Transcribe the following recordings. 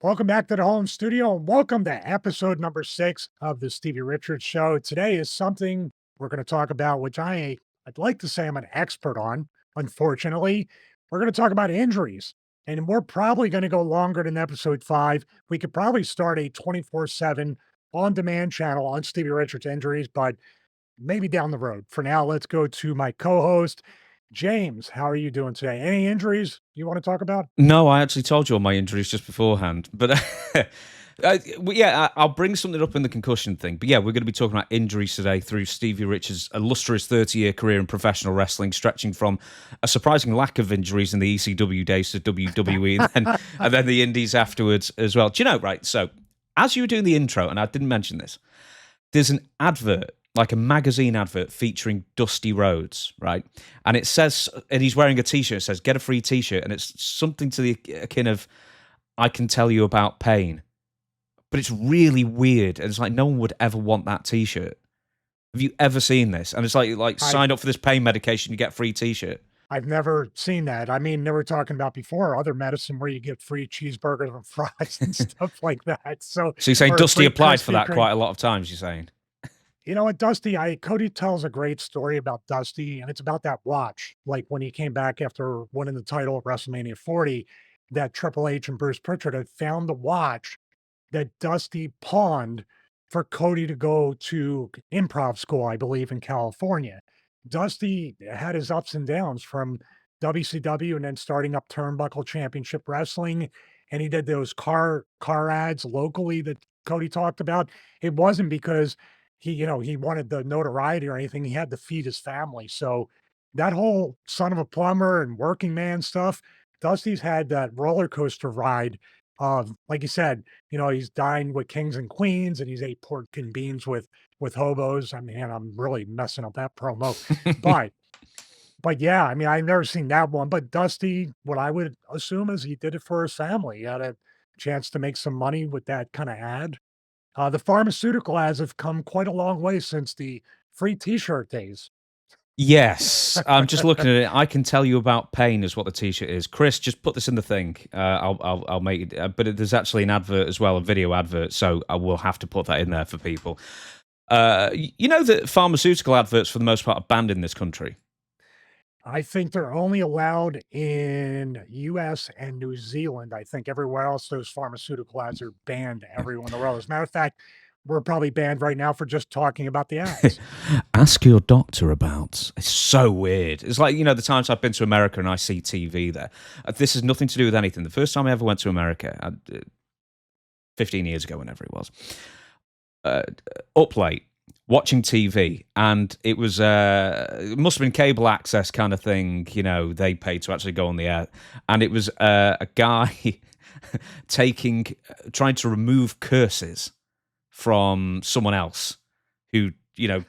Welcome back to the home studio and welcome to episode number 6 of the Stevie Richards Show. Today is something we're going to talk about, which I'd like to say I'm an expert on. Unfortunately, we're going to talk about injuries, and we're probably going to go longer than episode 5. We could probably start a 24/7 on-demand channel on Stevie Richards injuries, but maybe down the road. For now, let's go to my co-host, James. How are you doing today? Any injuries you want to talk about? No, I actually told you all my injuries just beforehand. But I'll bring something up in the concussion thing. But yeah, we're going to be talking about injuries today through Stevie Richards' illustrious 30-year career in professional wrestling, stretching from a surprising lack of injuries in the ECW days to WWE and then the Indies afterwards as well. Do you know, right, so as you were doing the intro, and I didn't mention this, there's an advert, like a magazine advert featuring Dusty Rhodes, right? And it says, and he's wearing a t-shirt, it says, get a free t-shirt. And it's something to the akin of, I can tell you about pain. But it's really weird. And it's like, no one would ever want that t-shirt. Have you ever seen this? And it's like sign up for this pain medication, you get a free t-shirt. I've never seen that. I mean, they were talking about before other medicine where you get free cheeseburgers and fries and stuff like that. So you're saying Dusty applied for that Kreme. quite a lot of times, you're saying? You know what, Dusty, Cody tells a great story about Dusty, and it's about that watch. Like when he came back after winning the title at WrestleMania 40, that Triple H and Bruce Pritchard had found the watch that Dusty pawned for Cody to go to improv school, I believe, in California. Dusty had his ups and downs from WCW and then starting up Turnbuckle Championship Wrestling, and he did those car ads locally that Cody talked about. It wasn't because he wanted the notoriety or anything. He had to feed his family. So that whole son of a plumber and working man stuff, Dusty's had that roller coaster ride of, like you said, he's dined with kings and queens and he's ate pork and beans with hobos. I mean, I'm really messing up that promo, but yeah, I mean, I've never seen that one. But Dusty, what I would assume is he did it for his family. He had a chance to make some money with that kind of ad. The pharmaceutical ads have come quite a long way since the free T-shirt days. Yes, I'm just looking at it. I can tell you about pain is what the T-shirt is. Chris, just put this in the thing. I'll make it. But there's actually an advert as well, a video advert. So I will have to put that in there for people. You know that pharmaceutical adverts, for the most part, are banned in this country. I think they're only allowed in US and New Zealand. I think everywhere else, those pharmaceutical ads are banned everywhere in the world. As a matter of fact, we're probably banned right now for just talking about the ads. Ask your doctor about. It's so weird. It's like, the times I've been to America and I see TV there. This has nothing to do with anything. The first time I ever went to America, 15 years ago, whenever it was, up late, watching TV, and it was it must have been cable access kind of thing. They paid to actually go on the air, and it was a guy trying to remove curses from someone else who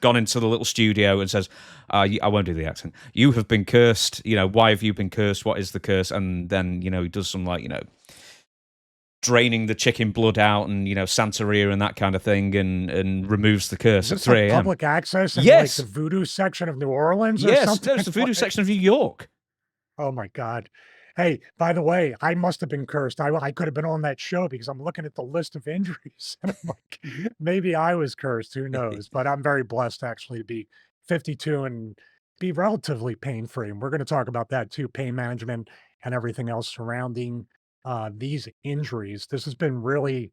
gone into the little studio and says, I won't do the accent. You have been cursed. Why have you been cursed? What is the curse? And then he does some draining the chicken blood out and Santeria and that kind of thing, and removes the curse at 3 a.m. Public access in yes, like the voodoo section of New Orleans. Yes, or something? There's the voodoo section of New York. Oh my God! Hey, by the way, I must have been cursed. I could have been on that show because I'm looking at the list of injuries, and I'm like, maybe I was cursed. Who knows? But I'm very blessed actually to be 52 and be relatively pain free. And we're going to talk about that too, pain management and everything else surrounding these injuries. This has been really,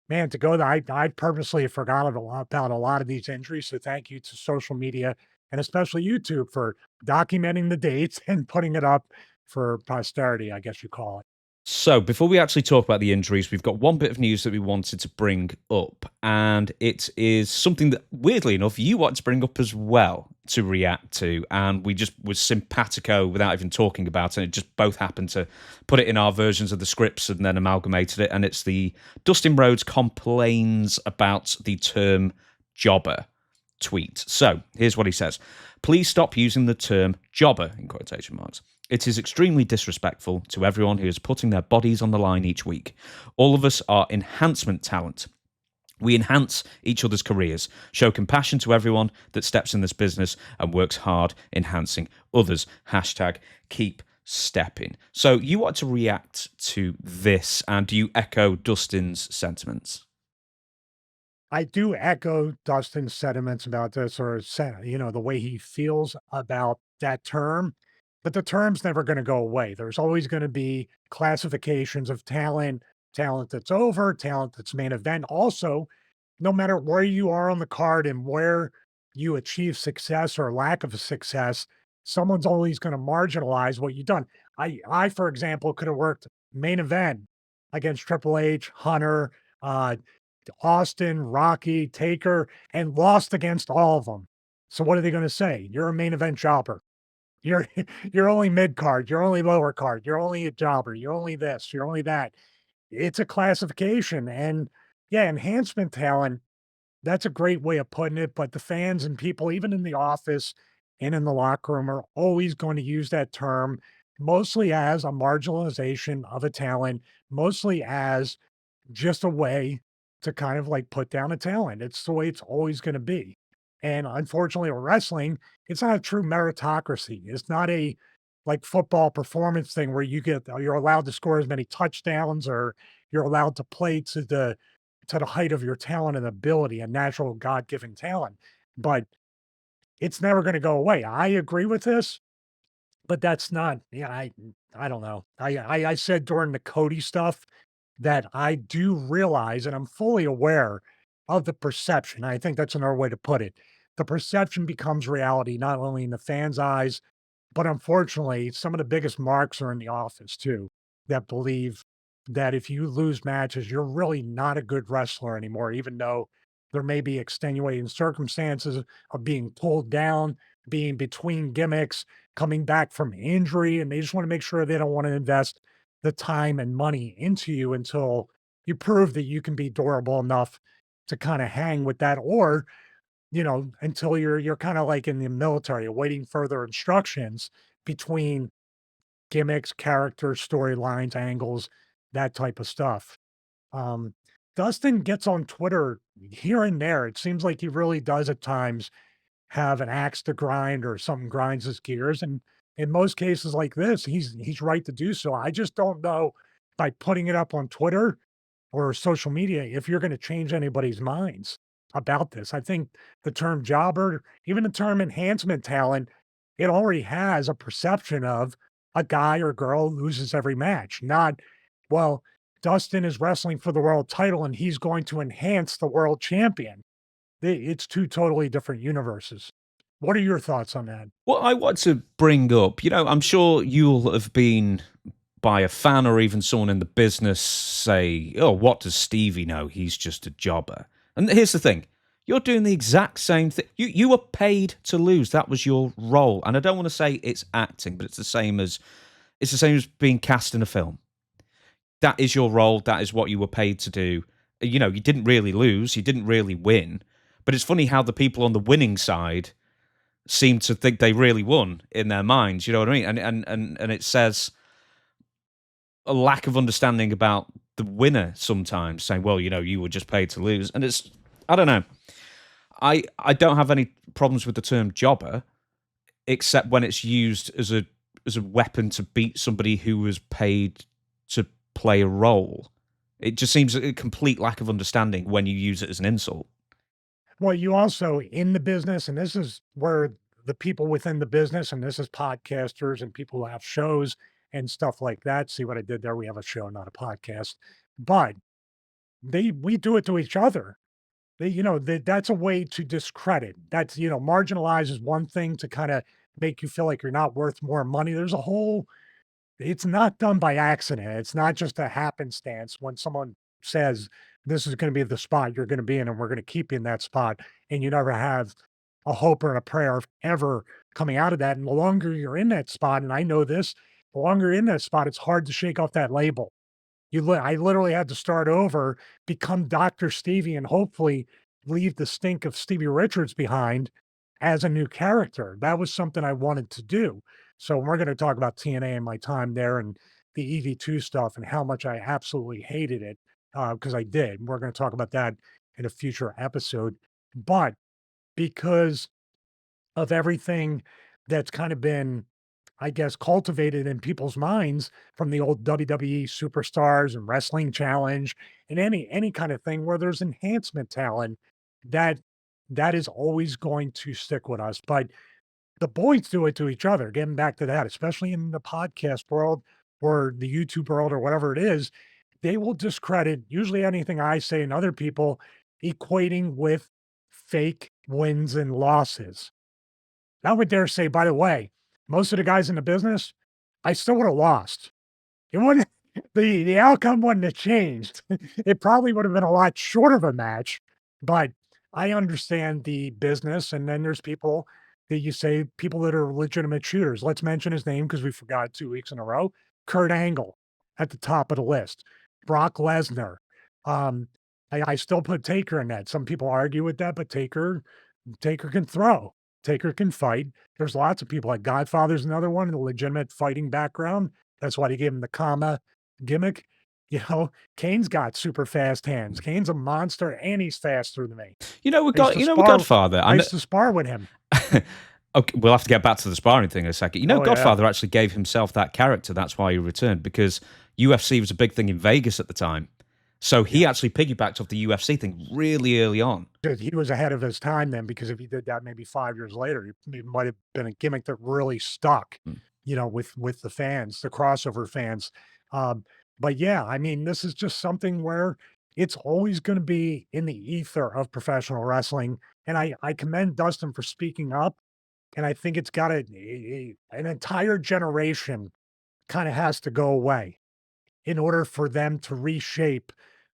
man, to go there. I purposely forgot about a lot of these injuries. So thank you to social media and especially YouTube for documenting the dates and putting it up for posterity, I guess you call it. So before we actually talk about the injuries, we've got one bit of news that we wanted to bring up, and it is something that, weirdly enough, you wanted to bring up as well to react to, and we just was simpatico without even talking about it. It just both happened to put it in our versions of the scripts and then amalgamated it, and it's the Dustin Rhodes complains about the term jobber tweet. So here's what he says. Please stop using the term jobber, in quotation marks. It is extremely disrespectful to everyone who is putting their bodies on the line each week. All of us are enhancement talent. We enhance each other's careers, show compassion to everyone that steps in this business and works hard enhancing others. Hashtag keep stepping. So you want to react to this, and do you echo Dustin's sentiments? I do echo Dustin's sentiments about this, or the way he feels about that term, but the term's never going to go away. There's always going to be classifications of talent, talent that's over, talent that's main event. Also, no matter where you are on the card and where you achieve success or lack of success, someone's always going to marginalize what you've done. For example, could have worked main event against Triple H, Hunter, uh, Austin, Rocky, Taker, and lost against all of them. So what are they going to say? You're a main event jobber. You're you're only mid card. You're only lower card. You're only a jobber. You're only this. You're only that. It's a classification, and yeah, enhancement talent. That's a great way of putting it. But the fans and people, even in the office and in the locker room, are always going to use that term mostly as a marginalization of a talent, mostly as just a way to kind of like put down a talent. It's the way it's always going to be. And unfortunately, with wrestling, it's not a true meritocracy. It's not a like football performance thing where you're allowed to score as many touchdowns or you're allowed to play to the height of your talent and ability and natural God-given talent. But it's never going to go away. I agree with this, but that's not, yeah, I don't know. I said during the Cody stuff that I do realize and I'm fully aware of the perception. I think that's another way to put it. The perception becomes reality, not only in the fans' eyes, but unfortunately, some of the biggest marks are in the office too, that believe that if you lose matches, you're really not a good wrestler anymore, even though there may be extenuating circumstances of being pulled down, being between gimmicks, coming back from injury, and they just want to make sure they don't want to invest the time and money into you until you prove that you can be durable enough to kind of hang with that, or until you're kind of like in the military, awaiting further instructions between gimmicks, characters, storylines, angles, that type of stuff. Um, Dustin gets on Twitter here and there. It seems like he really does at times have an axe to grind or something grinds his gears. And in most cases like this, he's right to do so. I just don't know by putting it up on Twitter or social media if you're going to change anybody's minds about this. I think the term jobber, even the term enhancement talent, it already has a perception of a guy or girl loses every match, not, well, Dustin is wrestling for the world title and he's going to enhance the world champion. It's two totally different universes. What are your thoughts on that? What I want to bring up, I'm sure you'll have been by a fan or even someone in the business say, "Oh, what does Stevie know? He's just a jobber." And here's the thing: you're doing the exact same thing. You were paid to lose. That was your role. And I don't want to say it's acting, but it's the same as being cast in a film. That is your role. That is what you were paid to do. You didn't really lose. You didn't really win. But it's funny how the people on the winning side seem to think they really won in their minds. You know what I mean? And it says a lack of understanding about the winner sometimes, saying, well, you were just paid to lose. And I don't know. I don't have any problems with the term jobber, except when it's used as a weapon to beat somebody who was paid to play a role. It just seems a complete lack of understanding when you use it as an insult. Well, you also in the business, and this is where the people within the business, and this is podcasters and people who have shows and stuff like that. See what I did there? We have a show, not a podcast, but we do it to each other. That's a way to discredit. That's marginalize is one thing to kind of make you feel like you're not worth more money. There's a whole it's not done by accident. It's not just a happenstance when someone says, "This is gonna be the spot you're gonna be in, and we're gonna keep you in that spot," and you never have a hope or a prayer of ever coming out of that, and the longer you're in that spot, and I know this, the longer you're in that spot, it's hard to shake off that label. I literally had to start over, become Doctor Stevie, and hopefully leave the stink of Stevie Richards behind as a new character. That was something I wanted to do. So we're going to talk about TNA and my time there and the EV2 stuff and how much I absolutely hated it because I did. We're going to talk about that in a future episode. But because of everything that's kind of been I guess, cultivated in people's minds from the old WWE superstars and wrestling challenge and any kind of thing where there's enhancement talent that that is always going to stick with us. But the boys do it to each other, getting back to that, especially in the podcast world or the YouTube world or whatever it is, they will discredit usually anything I say and other people equating with fake wins and losses. I would dare say, by the way, most of the guys in the business, I still would have lost. It wouldn't the outcome wouldn't have changed. It probably would have been a lot shorter of a match, but I understand the business, and then there's people that you say people that are legitimate shooters. Let's mention his name because we forgot 2 weeks in a row. Kurt Angle at the top of the list. Brock Lesnar. Um, I still put Taker in that. Some people argue with that, but Taker can throw. Taker can fight. There's lots of people like Godfather's another one, a legitimate fighting background. That's why they gave him the comma gimmick. You know, Kane's got super fast hands. Kane's a monster and he's faster than me. You know, I used to with spar Godfather. I used to spar with him. Okay, we'll have to get back to the sparring thing in a second. You know, Oh, yeah. Godfather actually gave himself that character. That's why he returned, because UFC was a big thing in Vegas at the time. So he actually piggybacked off the UFC thing really early on. Dude, he was ahead of his time then, because if he did that maybe 5 years later, it might have been a gimmick that really stuck, Mm. you know, with the fans, the crossover fans. Um, but yeah, I mean, this is just something where it's always going to be in the ether of professional wrestling. And I commend Dustin for speaking up. And I think it's got an entire generation kind of has to go away in order for them to reshape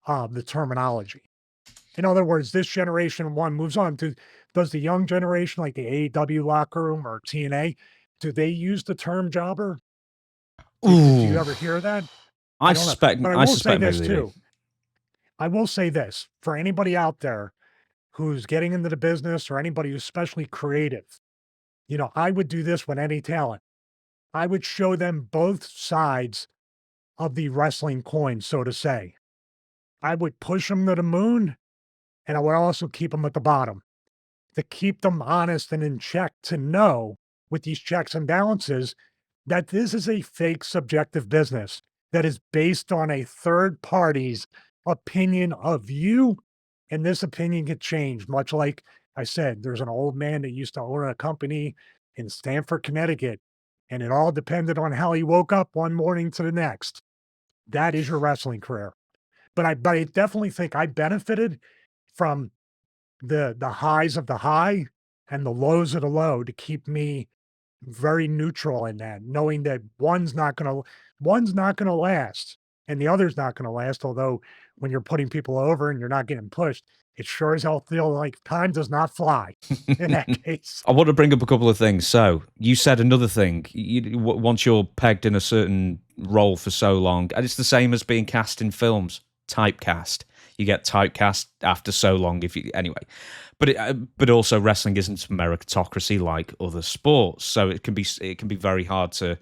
the terminology. In other words, this generation one moves on to does the young generation like the AEW locker room or TNA, do they use the term jobber? Do you Ooh, ever hear that? I I don't know. suspect. But I I will say suspect maybe this they do. too. I will say this for anybody out there who's getting into the business or anybody who's especially creative. You know, I would do this with any talent. I would show them both sides of the wrestling coin, so to say. I would push them to the moon and I would also keep them at the bottom to keep them honest and in check to know with these checks and balances that this is a fake subjective business that is based on a third party's opinion of you. And this opinion can change, much like I said, there's an old man that used to own a company in Stamford, Connecticut, and it all depended on how he woke up one morning to the next. That is your wrestling career. But I definitely think I benefited from the highs of the high and the lows of the low to keep me very neutral in that, knowing that one's not gonna last and the other's not gonna last. Although when you're putting people over and you're not getting pushed, it sure as hell feel like time does not fly in that case. I want to bring up a couple of things. So you said another thing. Once you're pegged in a certain role for so long, and it's the same as being cast in films, typecast. You get typecast after so long. If you anyway, but also wrestling isn't meritocracy like other sports, so it can be very hard to,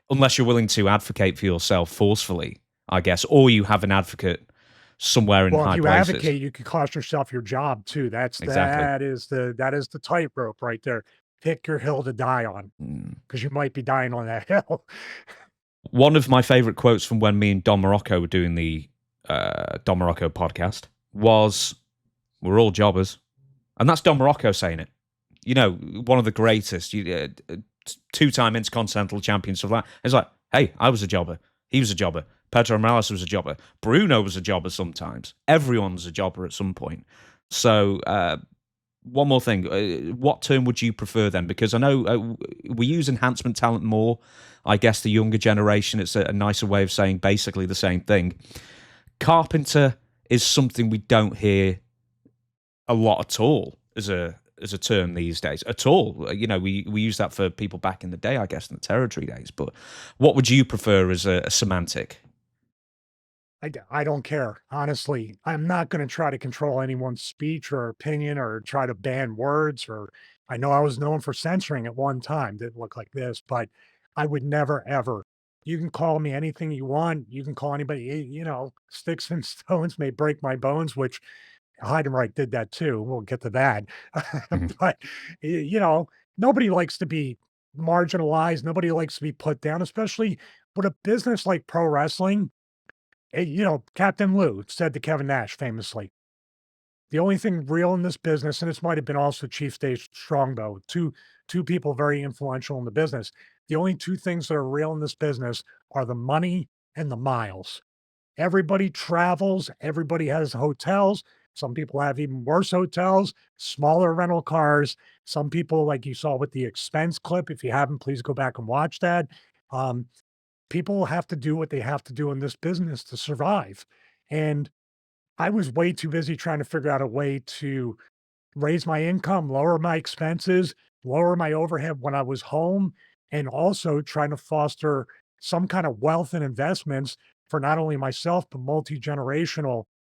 unless you're willing to advocate for yourself forcefully, I guess, or you have an advocate somewhere in Well, if high you places. advocate, you could cost yourself your job too. Exactly. That is the tightrope right there. Pick your hill to die on because you might be dying on that hill. One of my favorite quotes from when me and Don Morocco were doing the Don Morocco podcast was, "We're all jobbers," and that's Don Morocco saying it. You know, one of the greatest, two-time Intercontinental champions. Stuff like that. It's like, hey, I was a jobber. He was a jobber. Pedro Morales was a jobber. Bruno was a jobber sometimes. Everyone's a jobber at some point. So, one more thing. What term would you prefer then? Because I know we use enhancement talent more. I guess the younger generation, it's a nicer way of saying basically the same thing. Carpenter is something we don't hear a lot at all as a term these days. At all. You know, we use that for people back in the day, I guess, in the territory days. But what would you prefer as a semantic? I don't care. Honestly, I'm not going to try to control anyone's speech or opinion or try to ban words. Or I know I was known for censoring at one time. Didn't look like this, but I would never ever. You can call me anything you want. You can call anybody. You know, sticks and stones may break my bones, which Heidenreich did that too. We'll get to that. Mhm. But you know, nobody likes to be marginalized. Nobody likes to be put down, especially with a business like pro wrestling. Captain Lou said to Kevin Nash famously, the only thing real in this business, and this might have been also Chief Stage Strongbow, two people very influential in the business. The only two things that are real in this business are the money and the miles. Everybody travels, everybody has hotels. Some people have even worse hotels, smaller rental cars. Some people, like you saw with the expense clip, if you haven't, please go back and watch that. Um, People have to do what they have to do in this business to survive. And I was way too busy trying to figure out a way to raise my income, lower my expenses, lower my overhead when I was home, and also trying to foster some kind of wealth and investments for not only myself, but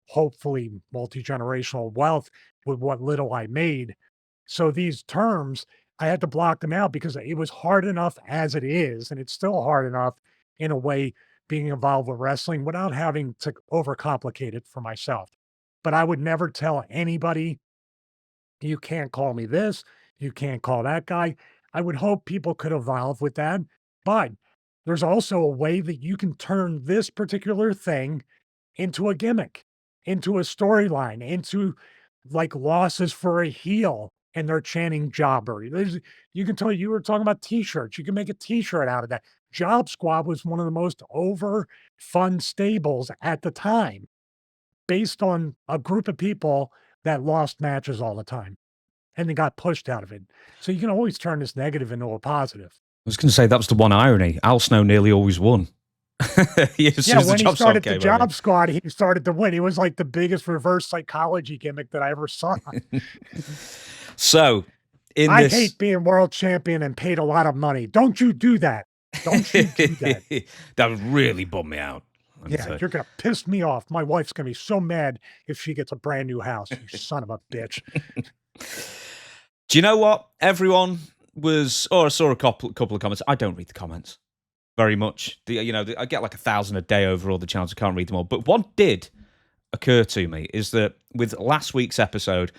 hopefully multi-generational wealth with what little I made. So these terms, I had to block them out because it was hard enough as it is, and it's still hard enough in a way being involved with wrestling without having to overcomplicate it for myself. But I would never tell anybody, you can't call me this, you can't call that guy. I would hope people could evolve with that. But there's also a way that you can turn this particular thing into a gimmick, into a storyline, into like losses for a heel and they're chanting jobber. You can tell you were talking about t-shirts. You can make a t-shirt out of that. Job Squad was one of the most over fun stables at the time based on a group of people that lost matches all the time and they got pushed out of it. So you can always turn this negative into a positive. I was going to say that was the one irony. Al Snow nearly always won. Yeah, when he started the Job Squad, he started to win. He was like the biggest reverse psychology gimmick that I ever saw. So, I hate being world champion and paid a lot of money. Don't you do that. Don't you do that. That would really bum me out. Yeah, you're going to piss me off. My wife's going to be so mad if she gets a brand new house. You son of a bitch. Do you know what? Everyone was, or I saw a couple of comments. I don't read the comments very much. I get like 1,000 a day over all the channels. I can't read them all. But what did occur to me is that with last week's episode,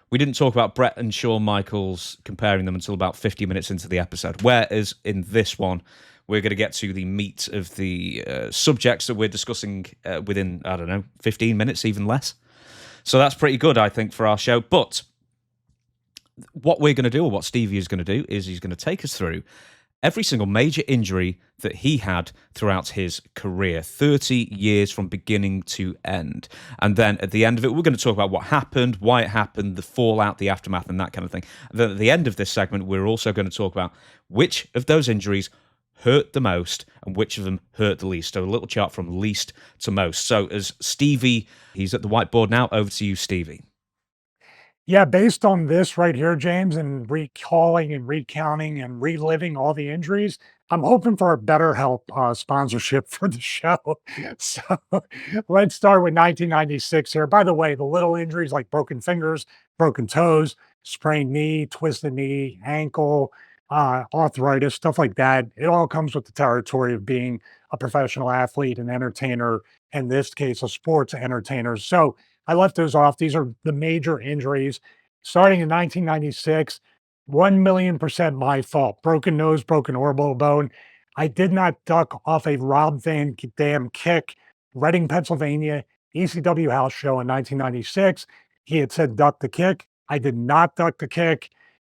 we didn't talk about Brett and Shawn Michaels, comparing them until about 50 minutes into the episode. Whereas in this one, we're going to get to the meat of the subjects that we're discussing within, 15 minutes, even less. So that's pretty good, I think, for our show. But what we're going to do, or what Stevie is going to do, is he's going to take us through every single major injury that he had throughout his career, 30 years from beginning to end. And then at the end of it, we're going to talk about what happened, why it happened, the fallout, the aftermath, and that kind of thing. And then at the end of this segment, we're also going to talk about which of those injuries hurt the most and which of them hurt the least. So a little chart from least to most. So as Stevie, he's at the whiteboard now. Over to you, Stevie. Yeah, based on this right here, James, and recalling and recounting and reliving all the injuries, I'm hoping for a BetterHelp sponsorship for the show. So let's start with 1996 here. By the way, the little injuries like broken fingers, broken toes, sprained knee, twisted knee, ankle, arthritis, stuff like that. It all comes with the territory of being a professional athlete, an entertainer, in this case, a sports entertainer. So I left those off. These are the major injuries. Starting in 1996, 1,000,000% my fault. Broken nose, broken orbital bone. I did not duck off a Rob Van Dam kick. Reading, Pennsylvania, ECW house show in 1996. He had said duck the kick. I did not duck the kick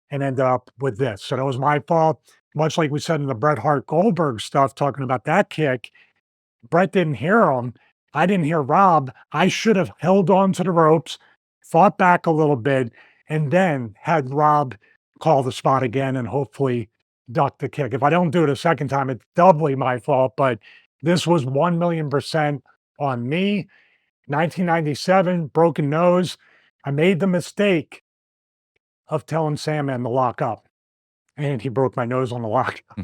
and end up with this. So that was my fault. Much like we said in the Bret Hart Goldberg stuff, talking about that kick, Bret didn't hear him. I didn't hear Rob. I should have held on to the ropes, fought back a little bit, and then had Rob call the spot again and hopefully duck the kick. If I don't do it a second time, it's doubly my fault, but this was 1,000,000% on me. 1997, broken nose. I made the mistake of telling Sandman to lock up, and he broke my nose on the lockup.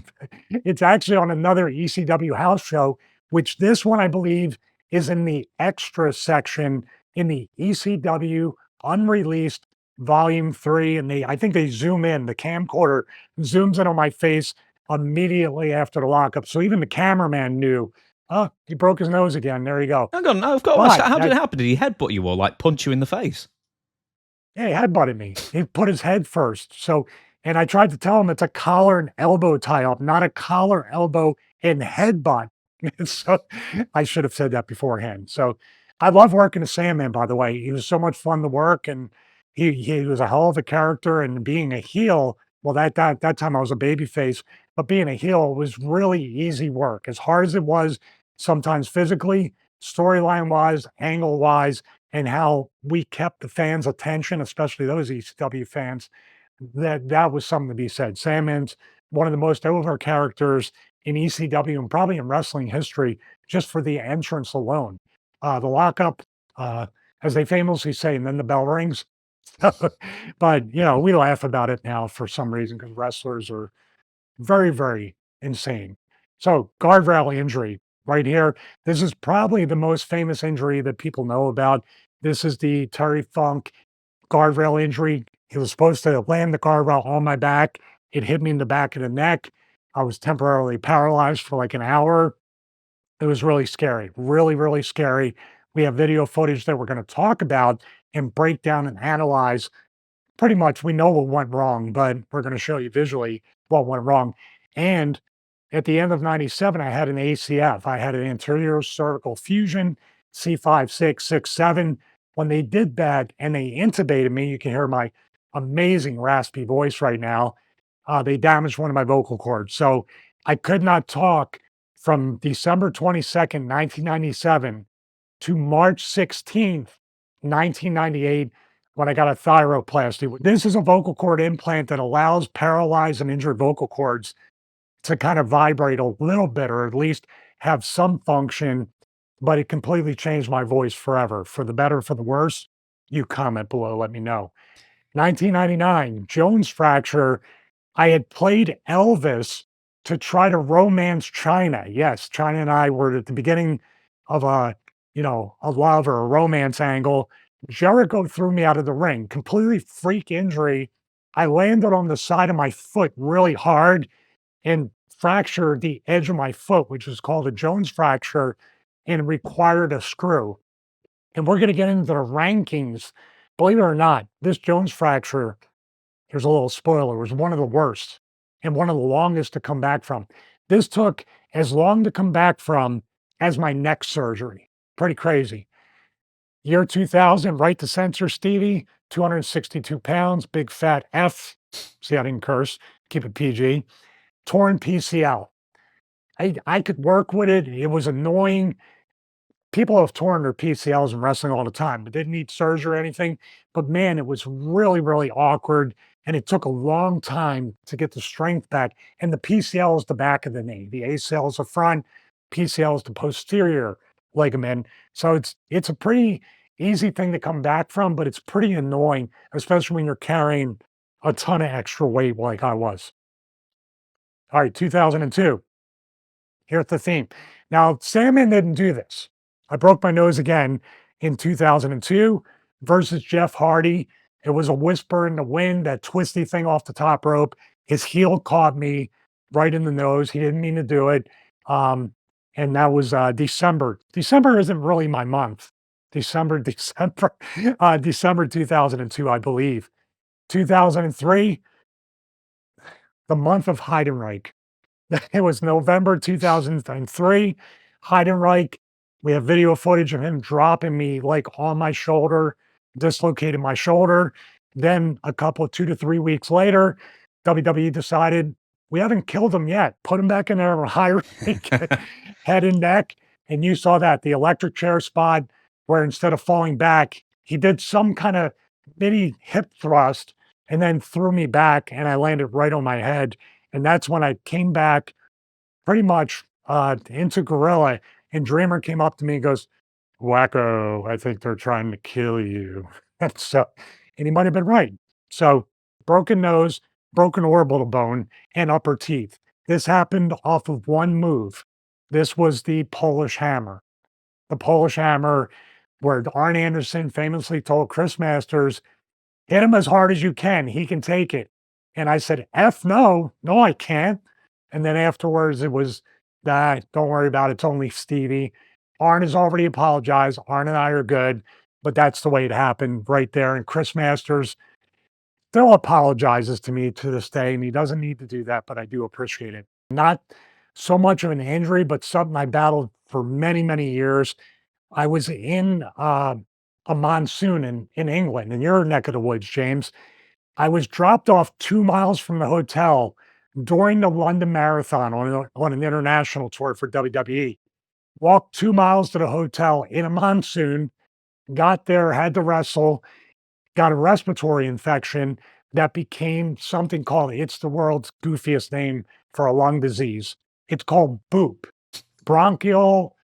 It's actually on another ECW house show, which this one, I believe, is in the extra section in the ECW unreleased volume 3. And I think they zoom in, the camcorder zooms in on my face immediately after the lockup. So even the cameraman knew, oh, he broke his nose again. There you go. Hang on, I've got how did it happen? Did he headbutt you or like punch you in the face? Yeah, he headbutted me. He put his head first. So And I tried to tell him it's a collar and elbow tie up, not a collar, elbow, and headbutt. So I should have said that beforehand. So I love working with Sandman, by the way. He was so much fun to work, and he was a hell of a character. And being a heel, well, that time I was a baby face, but being a heel was really easy work. As hard as it was, sometimes physically, storyline wise, angle wise, and how we kept the fans' attention, especially those ECW fans, that was something to be said. Sandman's one of the most over characters in ECW and probably in wrestling history, just for the entrance alone. The lockup, uh, as they famously say, and then the bell rings. But we laugh about it now for some reason because wrestlers are very, very insane. So guardrail injury right here. This is probably the most famous injury that people know about. This is the Terry Funk guardrail injury. He was supposed to land the guardrail on my back. It hit me in the back of the neck. I was temporarily paralyzed for like an hour. It was really scary, really, really scary. We have video footage that we're going to talk about and break down and analyze. Pretty much, we know what went wrong, but we're going to show you visually what went wrong. And at the end of 97, I had an ACF. I had an anterior cervical fusion, C5, 6, 6, 7. When they did that and they intubated me, you can hear my amazing raspy voice right now. They damaged one of my vocal cords. So I could not talk from December 22nd, 1997 to March 16th, 1998, when I got a thyroplasty. This is a vocal cord implant that allows paralyzed and injured vocal cords to kind of vibrate a little bit, or at least have some function, but it completely changed my voice forever. For the better, for the worse, you comment below, let me know. 1999, Jones fracture. I had played Elvis to try to romance China. Yes, China and I were at the beginning of a love or a romance angle. Jericho threw me out of the ring, completely freak injury. I landed on the side of my foot really hard and fractured the edge of my foot, which is called a Jones fracture, and required a screw. And we're going to get into the rankings. Believe it or not, this Jones fracture, here's a little spoiler, was one of the worst and one of the longest to come back from. This took as long to come back from as my neck surgery. Pretty crazy. Year 2000, right to censor Stevie, 262 pounds, big fat F. See, I didn't curse, keep it PG. Torn PCL. I could work with it. It was annoying. People have torn their PCLs in wrestling all the time, but didn't need surgery or anything. But man, it was really, really awkward. And it took a long time to get the strength back. And the PCL is the back of the knee. The ACL is the front, PCL is the posterior ligament. So it's a pretty easy thing to come back from, but it's pretty annoying, especially when you're carrying a ton of extra weight like I was. All right, 2002. Here's the theme. Now, Sandman didn't do this. I broke my nose again in 2002 versus Jeff Hardy. It was a whisper in the wind, that twisty thing off the top rope. His heel caught me right in the nose. He didn't mean to do it. And that was December. December isn't really my month. December 2002, I believe. 2003, the month of Heidenreich. It was November 2003. Heidenreich, we have video footage of him dropping me like on my shoulder, dislocated my shoulder. Then a couple, 2 to 3 weeks later, WWE decided we haven't killed him yet. Put him back in there, Heidenreich, head and neck. And you saw that, the electric chair spot, where instead of falling back, he did some kind of mini hip thrust and then threw me back, and I landed right on my head. And that's when I came back pretty much into Gorilla. And Dreamer came up to me and goes, "Wacko, I think they're trying to kill you." And he might have been right. So, broken nose, broken orbital bone, and upper teeth. This happened off of one move. This was the Polish hammer. The Polish hammer, where Arn Anderson famously told Chris Masters, "Hit him as hard as you can. He can take it." And I said, "F no, no, I can't." And then afterwards, it was, don't worry about it. It's only Stevie. Arn has already apologized. Arn and I are good, but that's the way it happened right there. And Chris Masters, still apologizes to me to this day, and he doesn't need to do that, but I do appreciate it. Not so much of an injury, but something I battled for many, many years. I was in a monsoon in England, in your neck of the woods, James. I was dropped off 2 miles from the hotel during the London Marathon on an international tour for WWE. Walked 2 miles to the hotel in a monsoon, got there, had to wrestle, got a respiratory infection that became something called, it's the world's goofiest name for a lung disease. It's called BOOP, bronchial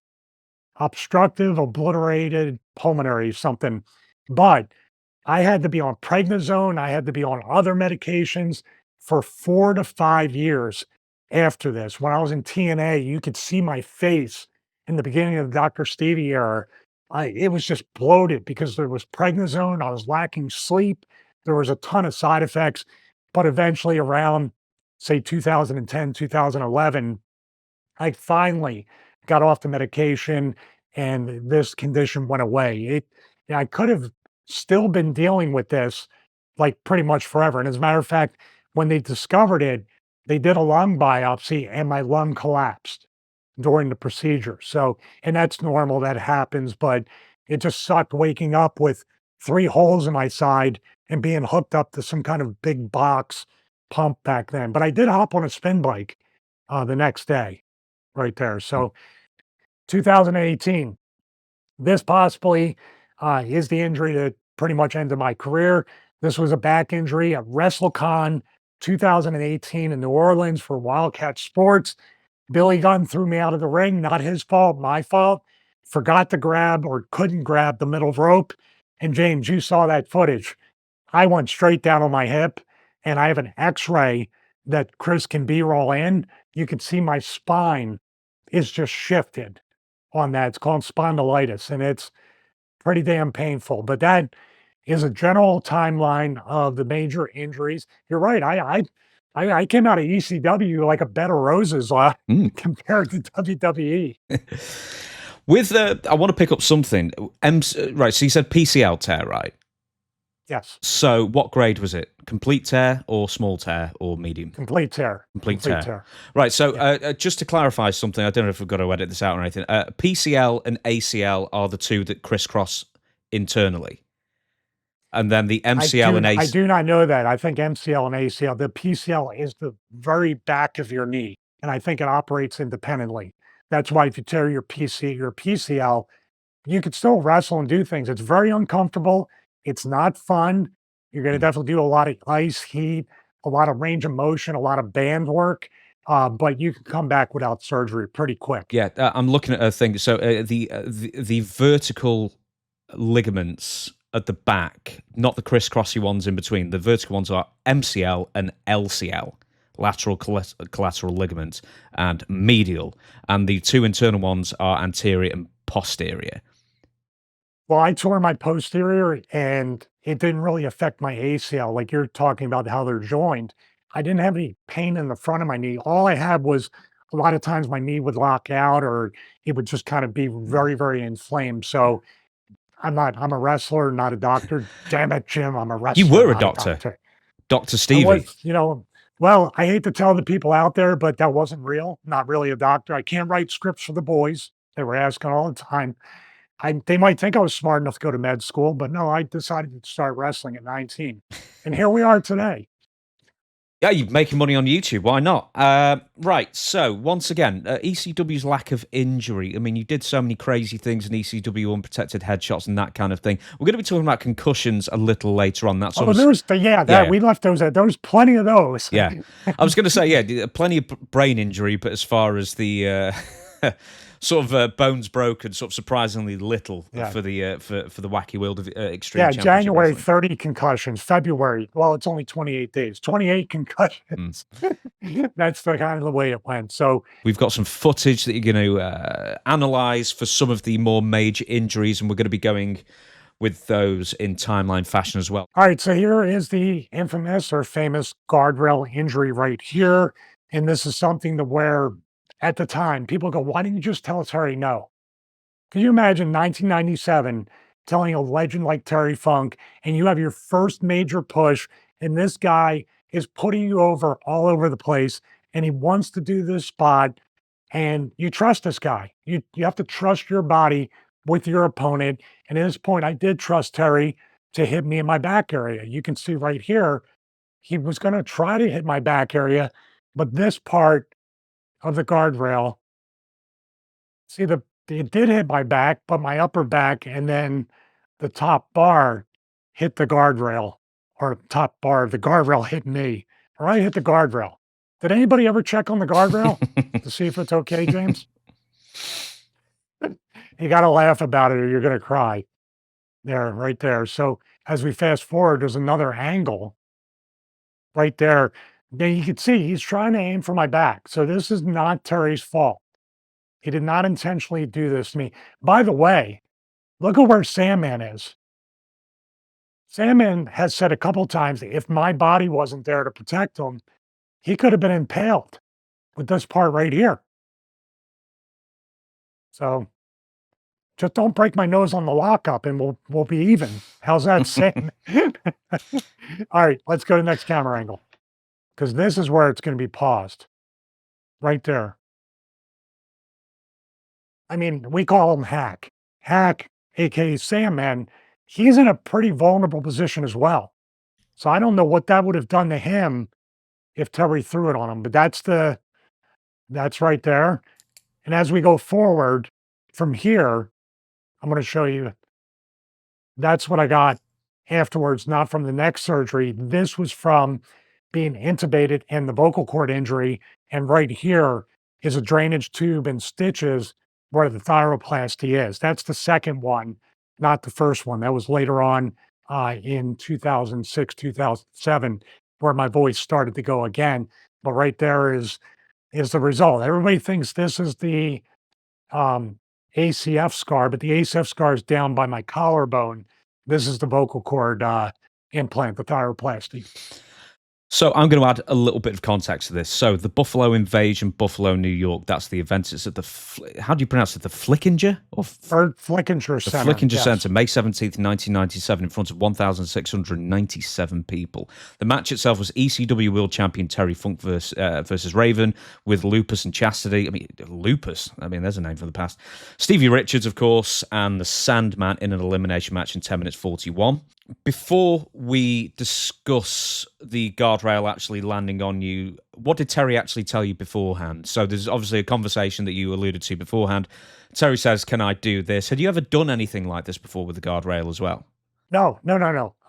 obstructive obliterated pulmonary something. But I had to be on prednisone, I had to be on other medications for 4 to 5 years after this. When I was in TNA, you could see my face in the beginning of the Dr. Stevie era. It was just bloated because there was prednisone, I was lacking sleep, there was a ton of side effects, but eventually around, say, 2010, 2011, I finally got off the medication and this condition went away. I could have still been dealing with this like pretty much forever. And as a matter of fact, when they discovered it, they did a lung biopsy and my lung collapsed during the procedure. So, and that's normal, that happens, but it just sucked waking up with 3 holes in my side and being hooked up to some kind of big box pump back then. But I did hop on a spin bike the next day right there. So 2018, this possibly is the injury that pretty much ended my career. This was a back injury at Wrestlecon 2018 in New Orleans for Wildcat Sports. Billy Gunn threw me out of the ring, not his fault, my fault. Forgot to grab or couldn't grab the middle rope. And James, you saw that footage. I went straight down on my hip, and I have an x-ray that Chris can B-roll in. You can see my spine is just shifted on that. It's called spondylitis, and it's pretty damn painful. But that is a general timeline of the major injuries. You're right. I came out of ECW like a bed of roses compared to WWE. With I want to pick up something. Right, so you said PCL tear, right? Yes. So what grade was it? Complete tear or small tear or medium? Complete tear. Complete tear. Right, so just to clarify something, I don't know if we've got to edit this out or anything. PCL and ACL are the two that crisscross internally. And then the MCL and ACL. I do not know that. I think MCL and ACL, the PCL is the very back of your knee, and I think it operates independently. That's why if you tear your PCL, you could still wrestle and do things. It's very uncomfortable. It's not fun. You're going to definitely do a lot of ice, heat, a lot of range of motion, a lot of band work, but you can come back without surgery pretty quick. Yeah, I'm looking at a thing. So the vertical ligaments at the back, not the crisscrossy ones in between. The vertical ones are MCL and LCL, lateral collateral ligament, and medial. And the 2 internal ones are anterior and posterior. Well, I tore my posterior and it didn't really affect my ACL. Like you're talking about how they're joined. I didn't have any pain in the front of my knee. All I had was a lot of times my knee would lock out or it would just kind of be very, very inflamed. So I'm a wrestler, not a doctor. Damn it, Jim. I'm a wrestler. You were a doctor. Dr. Stevie. Well, I hate to tell the people out there, but that wasn't real. Not really a doctor. I can't write scripts for the boys. They were asking all the time. They might think I was smart enough to go to med school, but no, I decided to start wrestling at 19. And here we are today. Yeah, you're making money on YouTube. Why not? Right. So once again, ECW's lack of injury. I mean, you did so many crazy things in ECW, unprotected headshots and that kind of thing. We're going to be talking about concussions a little later on. That's we left those. There was plenty of those. Yeah, I was going to say, plenty of brain injury, but as far as the sort of bones broken, sort of surprisingly little for the wacky world of extreme. Yeah, January 30 concussions, February. Well, it's only 28 days. 28 concussions. That's the kind of the way it went. So we've got some footage that you're going to analyze for some of the more major injuries, and we're going to be going with those in timeline fashion as well. All right, so here is the infamous or famous guardrail injury right here, and this is something to where at the time, people go, why didn't you just tell us Terry no? Can you imagine 1997 telling a legend like Terry Funk, and you have your first major push, And this guy is putting you over all over the place, and he wants to do this spot, and you trust this guy. You have to trust your body with your opponent, and at this point, I did trust Terry to hit me in my back area. You can see right here, he was gonna try to hit my back area, but this part of the guardrail, see the it did hit my back, but my upper back and then the top bar hit the guardrail, or top bar of the guardrail hit me, or I hit the guardrail. Did anybody ever check on the guardrail to see if it's okay, James? You gotta laugh about it or you're gonna cry. There, right there. So as we fast forward, there's another angle right there. Now you can see he's trying to aim for my back. So this is not Terry's fault. He did not intentionally do this to me. By the way, look at where Sandman is. Sandman has said a couple times that if my body wasn't there to protect him, he could have been impaled with this part right here. So just don't break my nose on the lockup and we'll be even. How's that, Sam? All right, let's go to the next camera angle because this is where it's going to be paused. Right there. I mean, we call him Hack. Hack, aka Sandman, he's in a pretty vulnerable position as well. So I don't know what that would have done to him if Terry threw it on him, but that's right there. And as we go forward from here, I'm going to show you that's what I got afterwards, not from the neck surgery. This was from being intubated and the vocal cord injury. And right here is a drainage tube and stitches where the thyroplasty is. That's the second one, not the first one. That was later on in 2006, 2007, where my voice started to go again. But right there is the result. Everybody thinks this is the ACF scar, but the ACF scar is down by my collarbone. This is the vocal cord implant, the thyroplasty. So I'm going to add a little bit of context to this. So the Buffalo Invasion, Buffalo, New York, that's the event. It's at the, how do you pronounce it? The Flickinger? Or Flickinger Center. The Flickinger Center, May 17th, 1997, in front of 1,697 people. The match itself was ECW World Champion Terry Funk versus Raven with Lupus and Chastity. I mean, Lupus, there's a name from the past. Stevie Richards, of course, and the Sandman in an elimination match in 10 minutes 41. Before we discuss the guardrail actually landing on you, what did Terry actually tell you beforehand? So there's obviously a conversation that you alluded to beforehand. Terry says, "Can I do this?" Had you ever done anything like this before with the guardrail as well? No.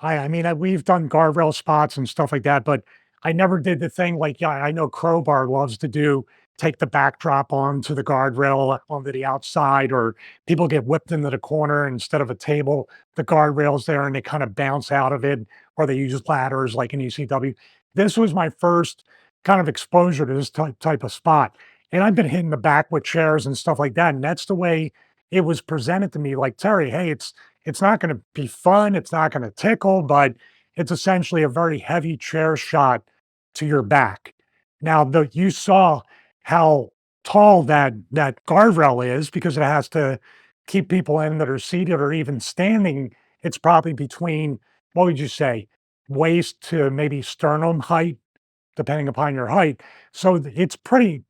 I mean, we've done guardrail spots and stuff like that, but I never did the thing like, yeah, I know Crowbar loves to do, take the backdrop onto the guardrail onto the outside, or people get whipped into the corner instead of a table, the guardrail's there and they kind of bounce out of it, or they use ladders like in ECW. This was my first kind of exposure to this type of spot. And I've been hitting the back with chairs and stuff like that. And that's the way it was presented to me. Like, Terry, hey, it's not going to be fun. It's not going to tickle, but it's essentially a very heavy chair shot to your back. Now, you saw how tall that guardrail is because it has to keep people in that are seated or even standing. It's probably between, what would you say, waist to maybe sternum height, depending upon your height. So it's pretty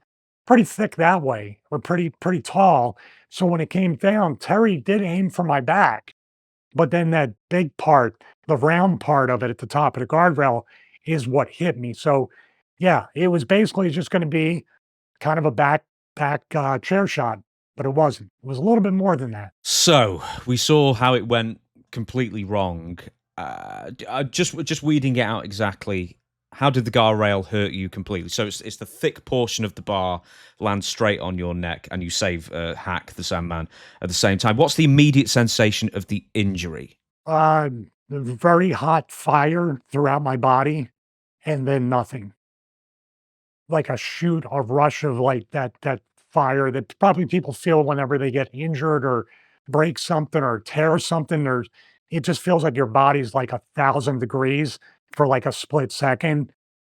thick that way, or pretty tall. So when it came down, Terry did aim for my back, but then that big part, the round part of it at the top of the guardrail is what hit me. So yeah, it was basically just going to be kind of a back chair shot, but it wasn't. It was a little bit more than that. So we saw how it went completely wrong. Just weeding it out exactly. How did the guardrail hurt you completely? So it's the thick portion of the bar lands straight on your neck, and you save Hack the Sandman at the same time. What's the immediate sensation of the injury? Very hot fire throughout my body, and then nothing. Like a rush of like that fire that probably people feel whenever they get injured or break something or tear something, or it just feels like your body's like 1,000 degrees for like a split second.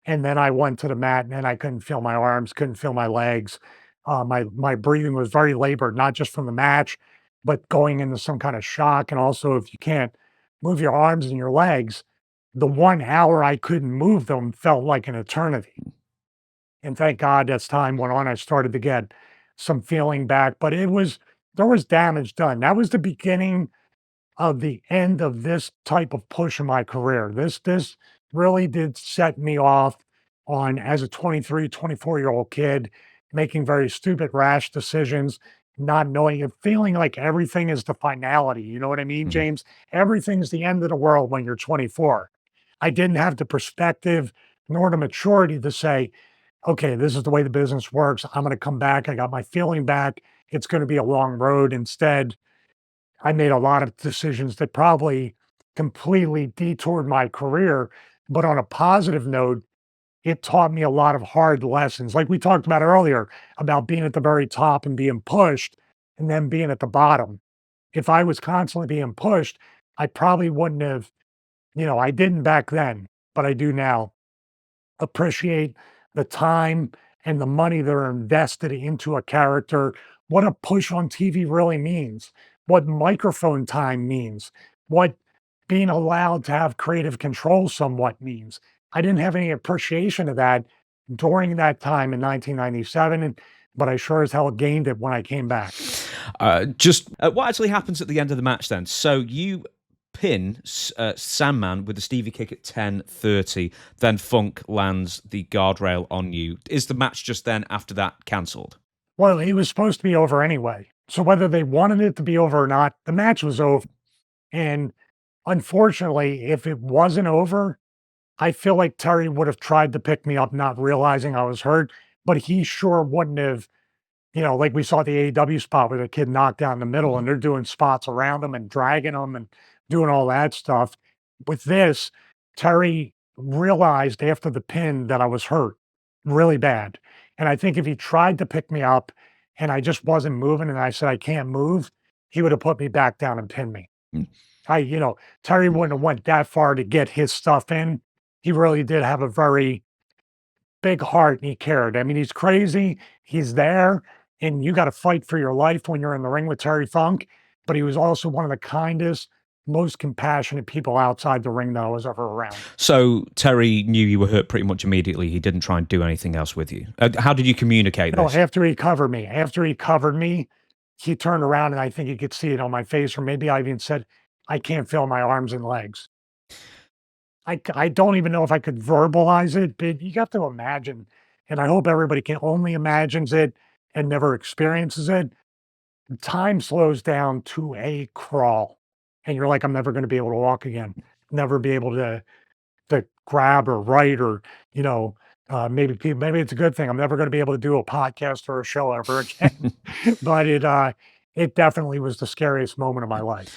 And then I went to the mat and I couldn't feel my arms, couldn't feel my legs. My breathing was very labored, not just from the match, but going into some kind of shock. And also if you can't move your arms and your legs, the 1 hour I couldn't move them felt like an eternity. And thank God as time went on, I started to get some feeling back, but there was damage done. That was the beginning of the end of this type of push in my career. This really did set me off on as a 23, 24-year-old kid, making very stupid, rash decisions, not knowing and feeling like everything is the finality. You know what I mean, Mhm. James? Everything's the end of the world when you're 24. I didn't have the perspective nor the maturity to say, okay, this is the way the business works. I'm going to come back. I got my feeling back. It's going to be a long road. Instead, I made a lot of decisions that probably completely detoured my career. But on a positive note, it taught me a lot of hard lessons. Like we talked about earlier, about being at the very top and being pushed and then being at the bottom. If I was constantly being pushed, I probably wouldn't have, I didn't back then, but I do now appreciate the time and the money that are invested into a character, what a push on TV really means, what microphone time means, what being allowed to have creative control somewhat means. I didn't have any appreciation of that during that time in 1997, but I sure as hell gained it when I came back. What actually happens at the end of the match then? So you pin Sandman with the Stevie kick at 10:30, then Funk lands the guardrail on you. Is the match just then after that cancelled? Well, it was supposed to be over anyway. So whether they wanted it to be over or not, the match was over. And unfortunately, if it wasn't over, I feel like Terry would have tried to pick me up, not realizing I was hurt, but he sure wouldn't have, like we saw the AEW spot where the kid knocked down the middle and they're doing spots around him and dragging him and doing all that stuff. With this, Terry realized after the pin that I was hurt really bad. And I think if he tried to pick me up and I just wasn't moving and I said, I can't move, he would have put me back down and pinned me. Mm. Terry wouldn't have went that far to get his stuff in. He really did have a very big heart and he cared. I mean, he's crazy. He's there and you got to fight for your life when you're in the ring with Terry Funk. But he was also one of the kindest, most compassionate people outside the ring that I was ever around. So Terry knew you were hurt pretty much immediately. He didn't try and do anything else with you. How did you communicate this? After he covered me, he turned around and I think he could see it on my face, or maybe I even said, I can't feel my arms and legs. I don't even know if I could verbalize it, but you got to imagine, and I hope everybody can only imagines it and never experiences it. Time slows down to a crawl, and you're like, I'm never going to be able to walk again, never be able to grab or write or maybe it's a good thing. I'm never going to be able to do a podcast or a show ever again. But it definitely was the scariest moment of my life.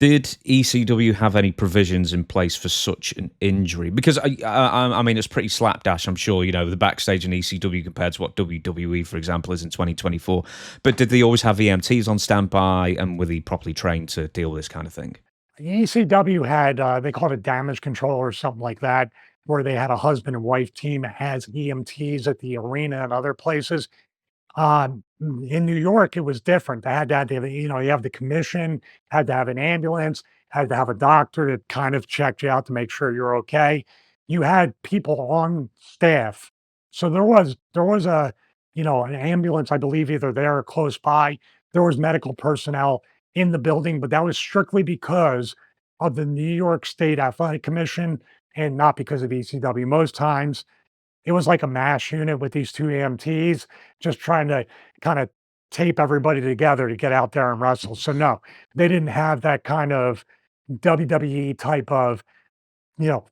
Did ECW have any provisions in place for such an injury? Because I mean, it's pretty slapdash. I'm sure the backstage in ECW compared to what WWE, for example, is in 2024. But did they always have EMTs on standby, and were they properly trained to deal with this kind of thing? ECW had they called it damage control or something like that, where they had a husband and wife team as EMTs at the arena and other places. In New York, it was different. They had to have, you have the commission, had to have an ambulance, had to have a doctor that kind of checked you out to make sure you're okay. You had people on staff. So there was an ambulance, I believe, either there or close by. There was medical personnel in the building, but that was strictly because of the New York State Athletic Commission and not because of ECW. Most times it was like a mash unit with these 2 EMTs just trying to kinda tape everybody together to get out there and wrestle. So, no, they didn't have that kind of WWE type of,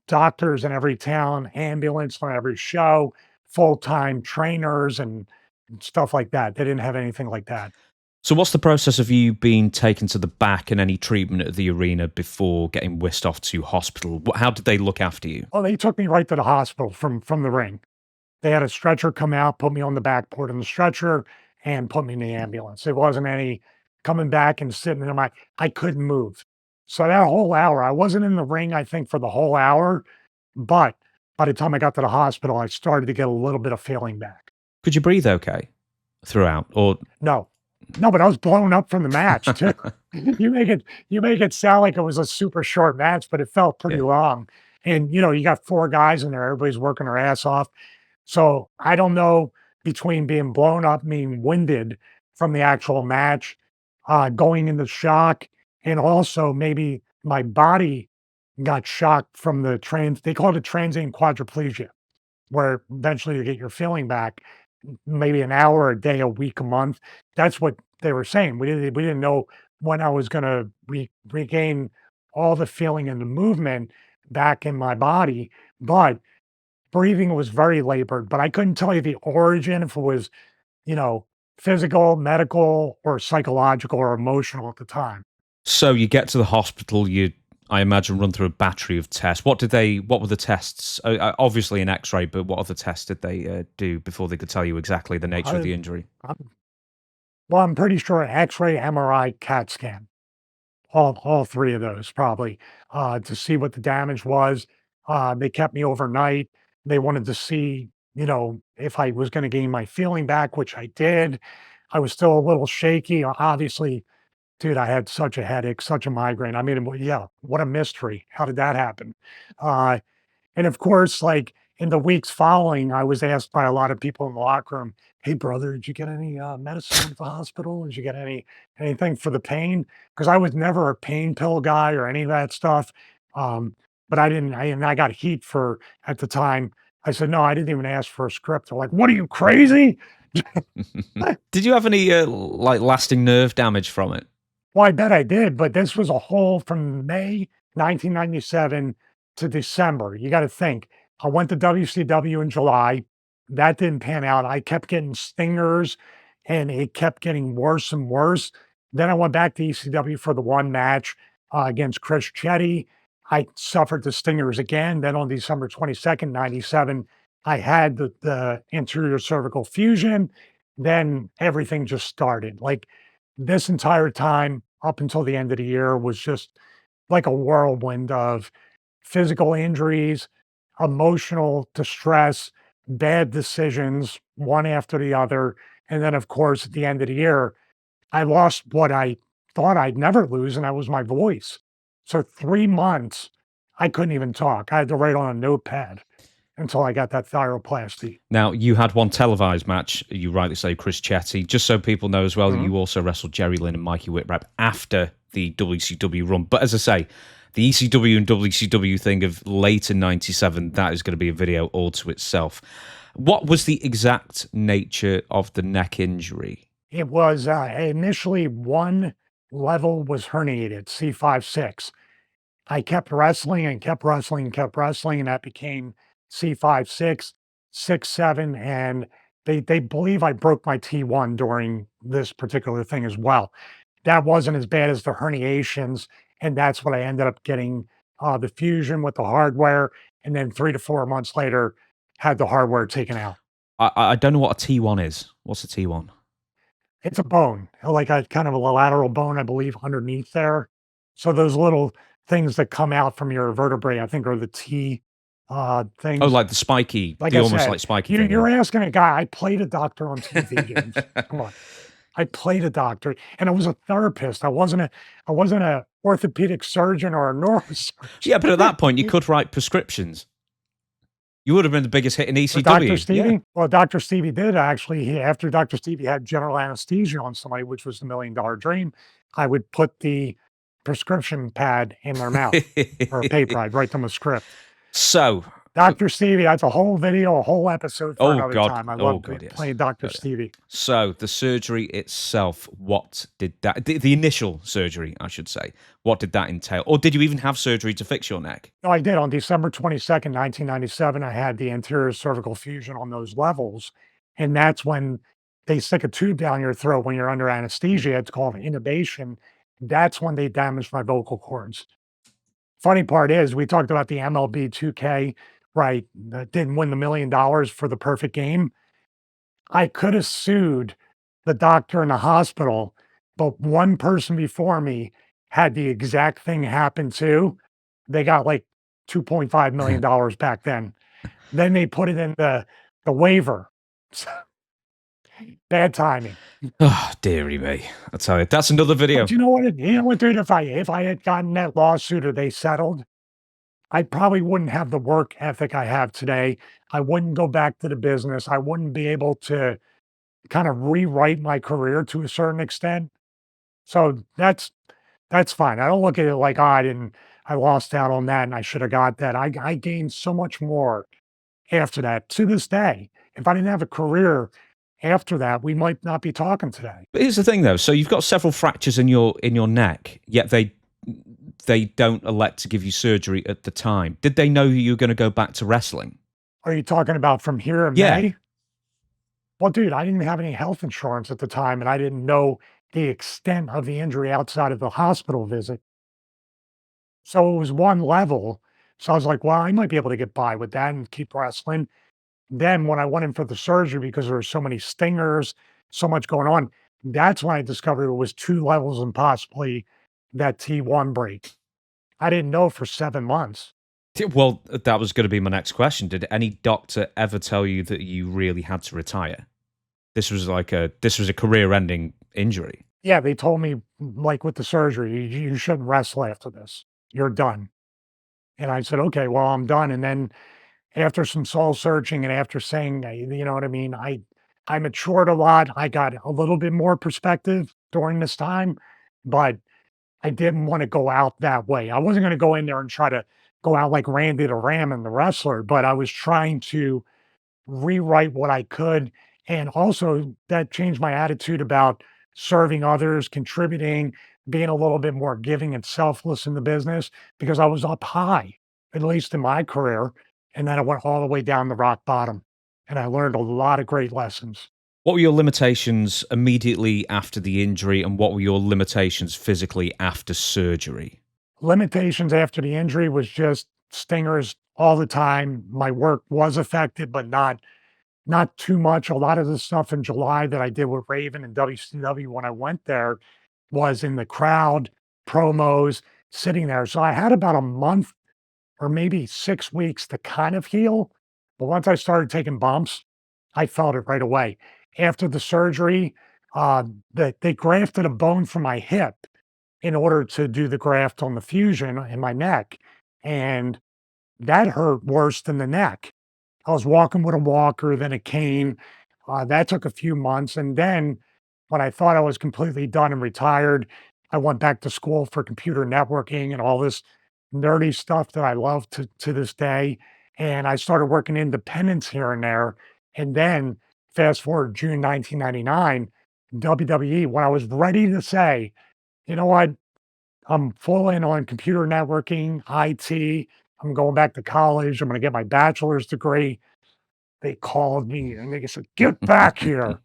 doctors in every town, ambulance on every show, full-time trainers, and stuff like that. They didn't have anything like that. So what's the process of you being taken to the back and any treatment at the arena before getting whisked off to hospital? How did they look after you? Oh, they took me right to the hospital from the ring. They had a stretcher come out, put me on the backboard in the stretcher, and put me in the ambulance. It wasn't any coming back and sitting in I couldn't move. So that whole hour, I wasn't in the ring, I think, for the whole hour, but by the time I got to the hospital, I started to get a little bit of feeling back. Could you breathe okay throughout? Or No. No, but I was blown up from the match too. You make it sound like it was a super short match, but it felt pretty long. And, you got 4 guys in there, everybody's working their ass off. So, I don't know between being blown up, being winded from the actual match, going into shock, and also maybe my body got shocked from they call it transient quadriplegia, where eventually you get your feeling back, maybe an hour, a day, a week, a month. That's what they were saying. We didn't know when I was gonna regain all the feeling and the movement back in my body, but breathing was very labored, but I couldn't tell you the origin, if it was, you know, physical, medical, or psychological or emotional at the time. So you get to the hospital, I imagine, run through a battery of tests. What were the tests? Obviously an X-ray, but what other tests did they do before they could tell you exactly the nature of the injury? I'm I'm pretty sure X-ray, MRI, CAT scan, all 3 of those probably, to see what the damage was. They kept me overnight. They wanted to see, if I was gonna gain my feeling back, which I did. I was still a little shaky, obviously. Dude, I had such a headache, such a migraine. I mean, yeah, what a mystery. How did that happen? Uh, and of course, like in the weeks following, I was asked by a lot of people in the locker room, "Hey, brother, did you get any medicine at the hospital? Did you get anything for the pain?" Because I was never a pain pill guy or any of that stuff. But I didn't. And I got heat for at the time. I said, "No, I didn't even ask for a script." They're like, "What are you crazy?" Did you have any like lasting nerve damage from it? Well, I bet I did, but this was a whole from May 1997 to December. You gotta think. I went to WCW in July. That didn't pan out. I kept getting stingers, and it kept getting worse and worse. Then I went back to ECW for the one match, against Chris Chetty. I suffered the stingers again. Then on December 22nd, 97, I had the anterior cervical fusion. Then everything just started. Like, this entire time up until the end of the year was just like a whirlwind of physical injuries, emotional distress, bad decisions, one after the other. And then, of course, at the end of the year, I lost what I thought I'd never lose, and that was my voice. So 3 months, I couldn't even talk. I had to write on a notepad until I got that thyroplasty. Now, you had one televised match, you rightly say, Chris Chetty. Just so people know as well, Mhm. you also wrestled Jerry Lynn and Mikey Whipwreck after the WCW run. But as I say, the ECW and WCW thing of later 97, that is going to be a video all to itself. What was the exact nature of the neck injury? It was, initially one level was herniated, C5-6. I kept wrestling and kept wrestling and kept wrestling, and that became C5-6, 6-7, and they believe I broke my T1 during this particular thing as well. That wasn't as bad as the herniations, and that's what I ended up getting, the fusion with the hardware, and then 3 to 4 months later, had the hardware taken out. I don't know what a T1 is. What's a T1? It's a bone, like a kind of a lateral bone, I believe, underneath there. So those little things that come out from your vertebrae, I think, are the T Oh, things. like the spiky, Like the I almost said, like spiky you, thing. you're asking a guy. I played a doctor on TV, James. Come on, I played a doctor, and I was a therapist. I wasn't a orthopedic surgeon or a Yeah, but at that point, you neurosurgeon. could write prescriptions. You would have been the biggest hit in For Dr. ECW. Yeah. Stevie? Well, Dr. Stevie did actually. After Dr. Stevie had general anesthesia on somebody, which was the $1 million dream, I would put the prescription pad in their mouth or paper. I'd write them a script. So, Dr. Stevie, that's a whole video, a whole episode for oh another God, time. I oh love God, yes. playing Dr. God, yeah. Stevie. So the surgery itself, what did that? The initial surgery, I should say. What did that entail, or did you even have surgery to fix your neck? No, I did. On December 22nd, 1997, I had the anterior cervical fusion on those levels. And that's when they stick a tube down your throat when you're under anesthesia. It's called intubation. That's when they damaged my vocal cords. Funny part is, we talked about the MLB 2K, right? That didn't win the $1 million for the perfect game. I could have sued the doctor in the hospital, but one person before me had the exact thing happen too. They got like $2.5 million back then. Then they put it in the waiver. Bad timing. Oh, dearie me. I tell you, that's another video. But you know what? You know what, dude? If I had gotten that lawsuit or they settled, I probably wouldn't have the work ethic I have today. I wouldn't go back to the business. I wouldn't be able to kind of rewrite my career to a certain extent. So that's fine. I don't look at it like, "Oh, I lost out on that and I should have got that." I gained so much more after that to this day. If I didn't have a career after that, we might not be talking today. But here's the thing, though. So you've got several fractures in your neck, yet they don't elect to give you surgery at the time. Did they know you were going to go back to wrestling? Are you talking about from here in Yeah. May? Well, dude, I didn't have any health insurance at the time, and I didn't know the extent of the injury outside of the hospital visit. So it was one level. So I was like, well, I might be able to get by with that and keep wrestling. Then when I went in for the surgery, because there were so many stingers, so much going on, that's when I discovered it was 2 levels and possibly that T1 break. I didn't know for 7 months. Well, that was going to be my next question. Did any doctor ever tell you that you really had to retire? This was a career-ending injury. Yeah, they told me, like with the surgery, you shouldn't wrestle after this. You're done. And I said, okay, well, I'm done. And then after some soul searching and after saying, you know what I mean, I matured a lot. I got a little bit more perspective during this time, but I didn't want to go out that way. I wasn't going to go in there and try to go out like Randy the Ram and the wrestler, but I was trying to rewrite what I could. And also that changed my attitude about serving others, contributing, being a little bit more giving and selfless in the business because I was up high, at least in my career. And then I went all the way down the rock bottom. And I learned a lot of great lessons. What were your limitations immediately after the injury, and what were your limitations physically after surgery? Limitations after the injury was just stingers all the time. My work was affected, but not too much. A lot of the stuff in July that I did with Raven and WCW when I went there was in the crowd, promos, sitting there. So I had about a month or maybe 6 weeks to kind of heal. But once I started taking bumps, I felt it right away. After the surgery, they grafted a bone from my hip in order to do the graft on the fusion in my neck. And that hurt worse than the neck. I was walking with a walker, then a cane. That took a few months. And then when I thought I was completely done and retired, I went back to school for computer networking and all this nerdy stuff that I love to this day. And I started working independents here and there. And then fast forward June 1999, WWE, when I was ready to say, you know what, I'm full in on computer networking, IT. I'm going back to college. I'm going to get my bachelor's degree. They called me and they said, "Get back here.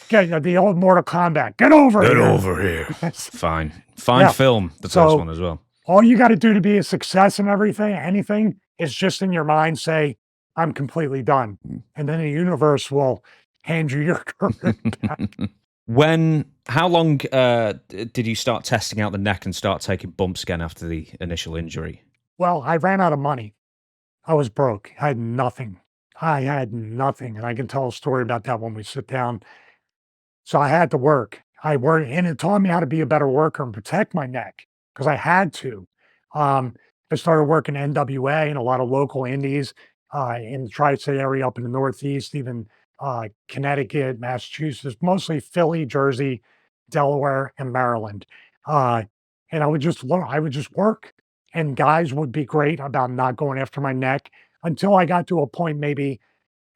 Get the old Mortal Kombat. Get over Get here." over here. Fine. Fine Yeah. film, the So- first one as well. All you got to do to be a success in everything, anything, is just in your mind say, "I'm completely done." And then the universe will hand you your career back. How long did you start testing out the neck and start taking bumps again after the initial injury? Well, I ran out of money. I was broke. I had nothing. I had nothing. And I can tell a story about that when we sit down. So I had to work. I worked, and it taught me how to be a better worker and protect my neck because I had to. Um, I started working NWA and a lot of local indies in the tri-state area up in the Northeast, even Connecticut, Massachusetts, mostly Philly, Jersey, Delaware, and Maryland. Uh, and I would just work, and guys would be great about not going after my neck until I got to a point maybe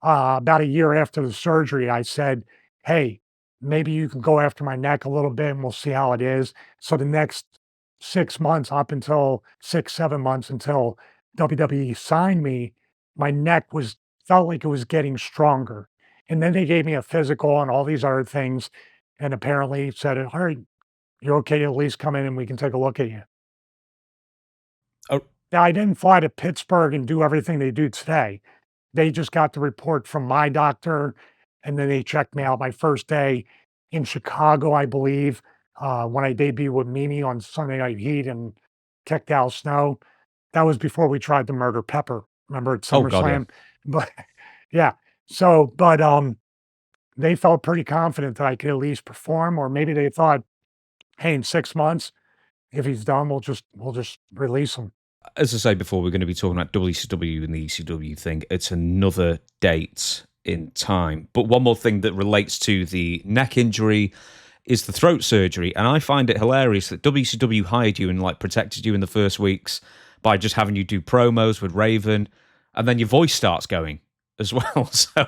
about a year after the surgery. I said, "Hey, maybe you can go after my neck a little bit and we'll see how it is." So the next 6 months, up until 6, 7 months until WWE signed me, my neck was felt like it was getting stronger. And then they gave me a physical and all these other things, and apparently said, "All right, you're okay to at least come in and we can take a look at you." Oh. Now, I didn't fly to Pittsburgh and do everything they do today. They just got the report from my doctor, and then they checked me out my first day in Chicago, I believe, when I debuted with Mimi on Sunday Night Heat and kicked Al Snow. That was before we tried to murder Pepper. Remember at Oh, God, yeah. SummerSlam? But yeah, so but they felt pretty confident that I could at least perform, or maybe they thought, "Hey, in 6 months, if he's done, we'll just release him." as I say before, we're going to be talking about WCW and the ECW thing. It's another date in time. But one more thing that relates to the neck injury is the throat surgery. And I find it hilarious that WCW hired you and like protected you in the first weeks by just having you do promos with Raven, and then your voice starts going as well. So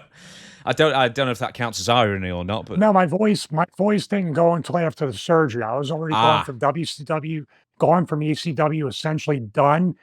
I don't know if that counts as irony or not, but No, my voice didn't go until after the surgery. I was already gone from WCW, gone from ECW, essentially done.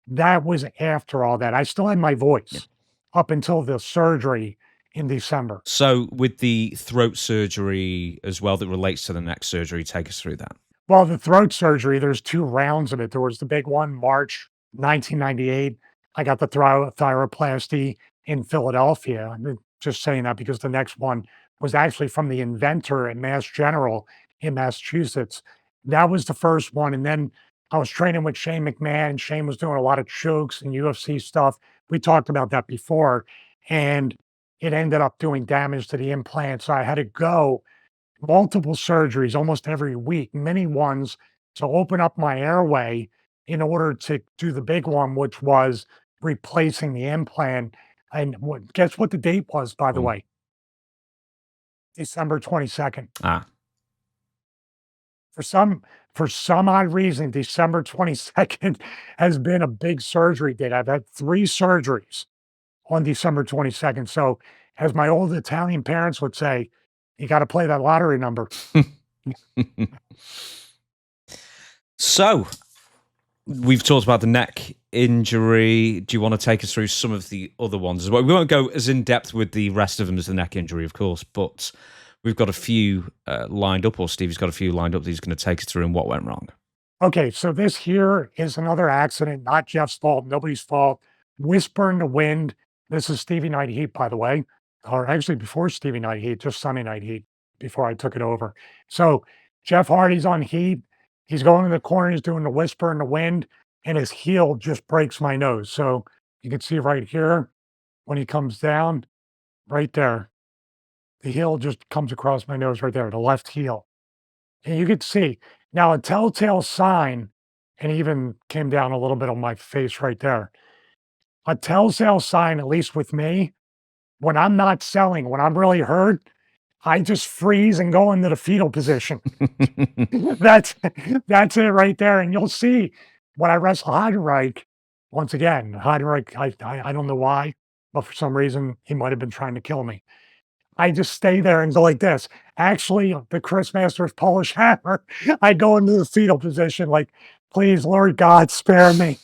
That was after all that. I still had my voice up until the surgery in December. So with the throat surgery as well that relates to the neck surgery, take us through that. Well, the throat surgery, there's 2 rounds of it. There was the big one, March 1998. I got the thyroplasty in Philadelphia. I'm just saying that because the next one was actually from the inventor at Mass General in Massachusetts. That was the first one. And then I was training with Shane McMahon. Shane was doing a lot of chokes and UFC stuff. We talked about that before. And it ended up doing damage to the implant. So I had to go multiple surgeries almost every week, many ones to open up my airway in order to do the big one, which was replacing the implant. And guess what the date was, by the way? December 22nd. Ah, For some odd reason, December 22nd has been a big surgery date. I've had 3 surgeries on December 22nd. So, as my old Italian parents would say, you got to play that lottery number. so we've talked about the neck injury. Do you want to take us through some of the other ones as well? We won't go as in depth with the rest of them as the neck injury, of course, but we've got a few lined up, or Stevie's got a few lined up that he's going to take us through and what went wrong. Okay, so this here is another accident, not Jeff's fault, nobody's fault. Whisper in the wind. This is Stevie Night Heat, by the way, or actually before Stevie Night Heat, just Sunday Night Heat before I took it over. So Jeff Hardy's on Heat. He's going in the corner. He's doing the whisper in the wind, and his heel just breaks my nose. So you can see right here when he comes down, right there, the heel just comes across my nose right there, the left heel. And you could see now a telltale sign, and even came down a little bit on my face right there. A telltale sign, at least with me, when I'm not selling, when I'm really hurt, I just freeze and go into the fetal position. That's that's it right there. And you'll see when I wrestle Heidenreich, once again, Heidenreich, I don't know why, but for some reason he might have been trying to kill me. I just stay there and go like this. Actually, the Chris Masters Polish hammer, I go into the fetal position like, please, Lord God, spare me.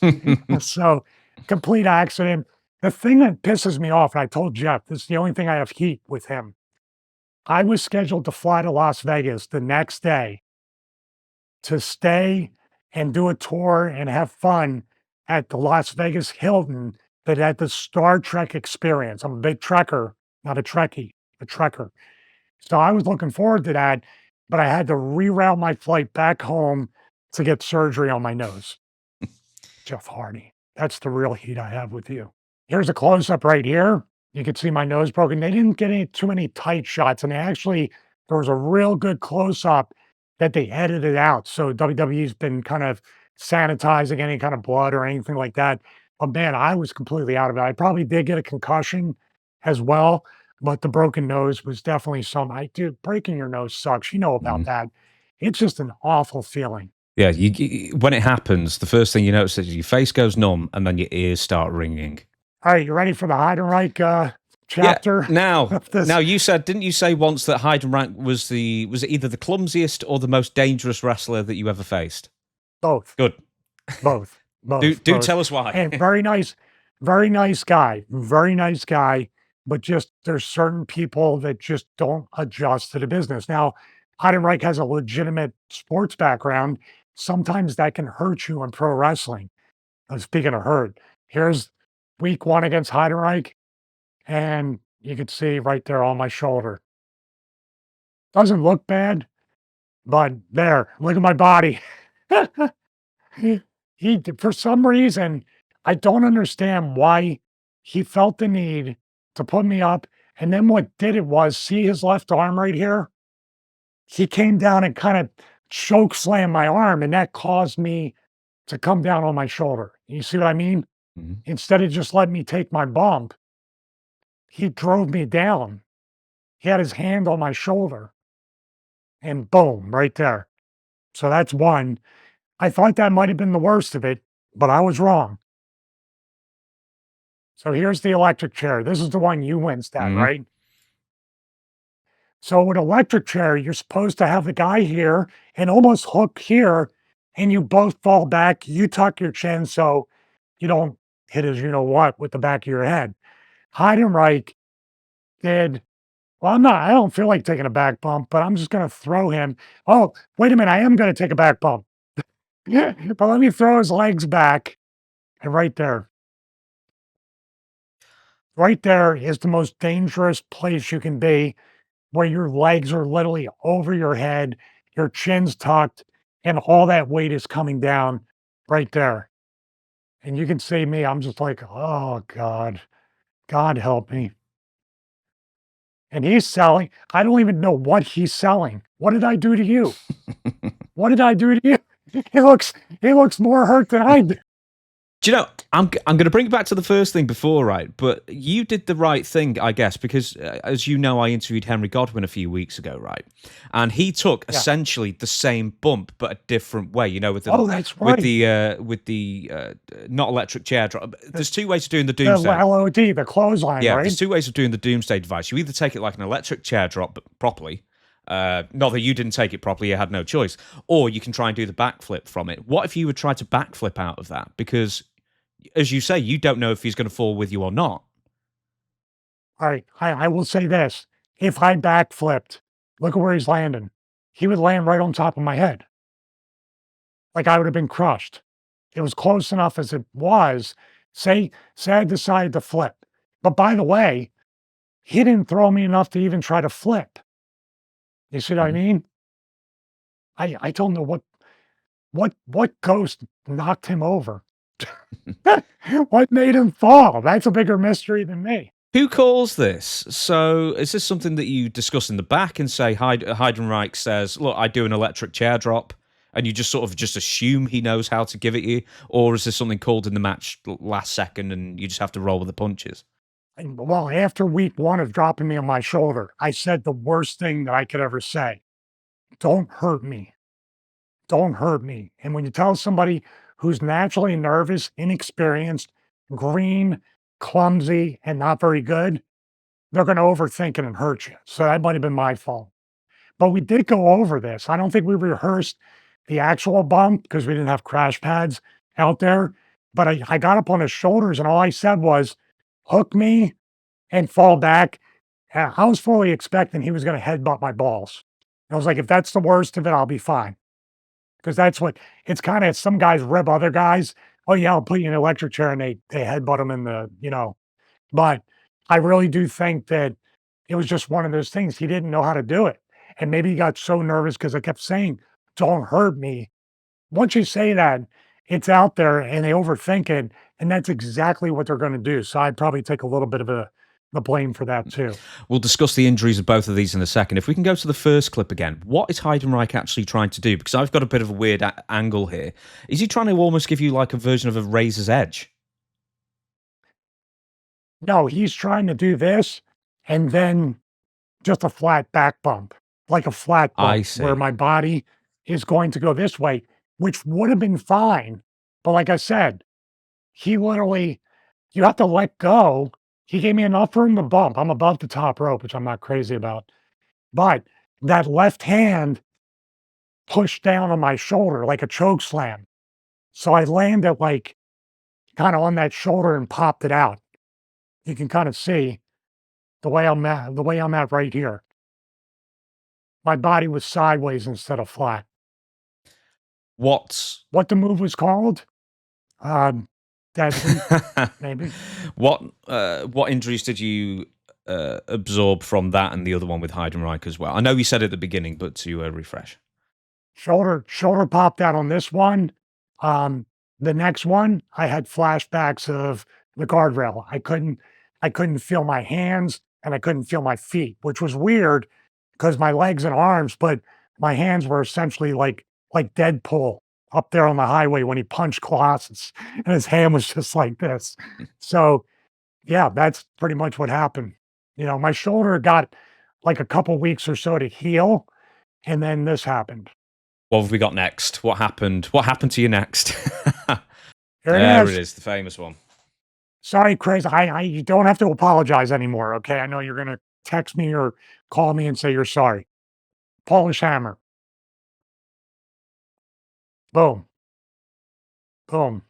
So complete accident. The thing that pisses me off, and I told Jeff, this is the only thing I have heat with him. I was scheduled to fly to Las Vegas the next day to stay and do a tour and have fun at the Las Vegas Hilton that had the Star Trek experience. I'm a big Trekker, not a Trekkie, a Trekker. So I was looking forward to that, but I had to reroute my flight back home to get surgery on my nose. Jeff Hardy, that's the real heat I have with you. Here's a close up right here. You can see my nose broken. They didn't get too many tight shots, and there was a real good close up that they edited out. So WWE's been kind of sanitizing any kind of blood or anything like that. But man, I was completely out of it. I probably did get a concussion as well, but the broken nose was definitely something. Dude, breaking your nose sucks. You know about that. It's just an awful feeling. Yeah, when it happens, the first thing you notice is your face goes numb and then your ears start ringing. All right, you ready for the Heidenreich chapter? Yeah, now didn't you say once that Heidenreich was it either the clumsiest or the most dangerous wrestler that you ever faced? Both. Good. Both. Do both. Tell us why. And very nice guy, but just there's certain people that just don't adjust to the business. Now, Heidenreich has a legitimate sports background. Sometimes that can hurt you in pro wrestling. Speaking of hurt, here's week 1 against Heidenreich, and you can see right there on my shoulder. Doesn't look bad, but there, look at my body. He for some reason, I don't understand why he felt the need to put me up, and then what did it was, see his left arm right here? He came down and kind of choke slammed my arm, and that caused me to come down on my shoulder. You see what I mean? Mhm. Instead of just letting me take my bump, he drove me down. He had his hand on my shoulder and boom, right there. So that's one. I thought that might have been the worst of it, but I was wrong. So here's the electric chair. This is the one you winced at, Mhm. right? So with electric chair, you're supposed to have the guy here and almost hook here, and you both fall back. You tuck your chin so you don't hit his you know what with the back of your head. Heidenreich did well, I don't feel like taking a back bump, but I'm just gonna throw him. Oh, wait a minute, I am gonna take a back bump. Yeah, but let me throw his legs back. And right there is the most dangerous place you can be, where your legs are literally over your head, your chin's tucked, and all that weight is coming down right there. And you can see me, I'm just like, oh God, God help me. And he's selling. I don't even know what he's selling. What did I do to you? What did I do to you? He looks more hurt than I do. Do you know, I'm going to bring it back to the first thing before, right? But you did the right thing, I guess, because as you know, I interviewed Henry Godwin a few weeks ago, right? And he took Yeah. essentially the same bump but a different way. You know, with the That's right. with the not electric chair drop. There's two ways of doing the The doomsday. LOD, the clothesline, Yeah, right? there's two ways of doing the doomsday device. You either take it like an electric chair drop properly. Not that you didn't take it properly, you had no choice. Or you can try and do the backflip from it. What if you would try to backflip out of that? Because, as you say, you don't know if he's going to fall with you or not. All right, I will say this. If I backflipped, look at where he's landing. He would land right on top of my head. Like I would have been crushed. It was close enough as it was. Say I decided to flip. But by the way, he didn't throw me enough to even try to flip. You see what I Mhm. mean? I don't know what ghost knocked him over. What made him fall? That's a bigger mystery than me. Who calls this? So, is this something that you discuss in the back and say, Heidenreich says, look, I do an electric chair drop, and you just sort of just assume he knows how to give it you? Or is this something called in the match last second and you just have to roll with the punches? And well, after week one of dropping me on my shoulder, I said the worst thing that I could ever say. Don't hurt me. Don't hurt me. And when you tell somebody who's naturally nervous, inexperienced, green, clumsy, and not very good, they're going to overthink it and hurt you. So that might have been my fault. But we did go over this. I don't think we rehearsed the actual bump because we didn't have crash pads out there. But I got up on his shoulders and all I said was, hook me and fall back. I was fully expecting he was going to headbutt my balls. I was like, if that's the worst of it, I'll be fine. Because that's what it's kind of some guys rib other guys. Oh, yeah, I'll put you in an electric chair and they headbutt them in the. But I really do think that it was just one of those things. He didn't know how to do it. And maybe he got so nervous because I kept saying, don't hurt me. Once you say that, it's out there and they overthink it. And that's exactly what they're going to do. So I'd probably take a little bit of the blame for that too. We'll discuss the injuries of both of these in a second. If we can go to the first clip again, what is Heidenreich actually trying to do? Because I've got a bit of a weird angle here. Is he trying to almost give you like a version of a razor's edge? No, he's trying to do this and then just a flat back bump, like a flat I bump where see. my body is going to go this way, which would have been fine. But like I said, he literally, you have to let go. He gave me enough room to bump. I'm above the top rope, which I'm not crazy about. But that left hand pushed down on my shoulder like a choke slam. So I landed like kind of on that shoulder and popped it out. You can kind of see the way I'm at right here. My body was sideways instead of flat. What What the move was called? Um, Deadly, maybe. what injuries did you absorb from that and the other one with Heidenreich as well? I know you said at the beginning, but to refresh. Shoulder popped out on this one. Um, the next one, I had flashbacks of the guardrail. I couldn't feel my hands and I couldn't feel my feet, which was weird because my legs and arms, but my hands were essentially like Deadpool up there on the highway when he punched Colossus, and his hand was just like this. So, yeah, that's pretty much what happened. My shoulder got like a couple weeks or so to heal, and then this happened. What have we got next? What happened? What happened to you next? Here it There it is. is, the famous one. Sorry, Chris. You don't have to apologize anymore. Okay. I know you're going to text me or call me and say you're sorry. Polish hammer. Boom. Boom.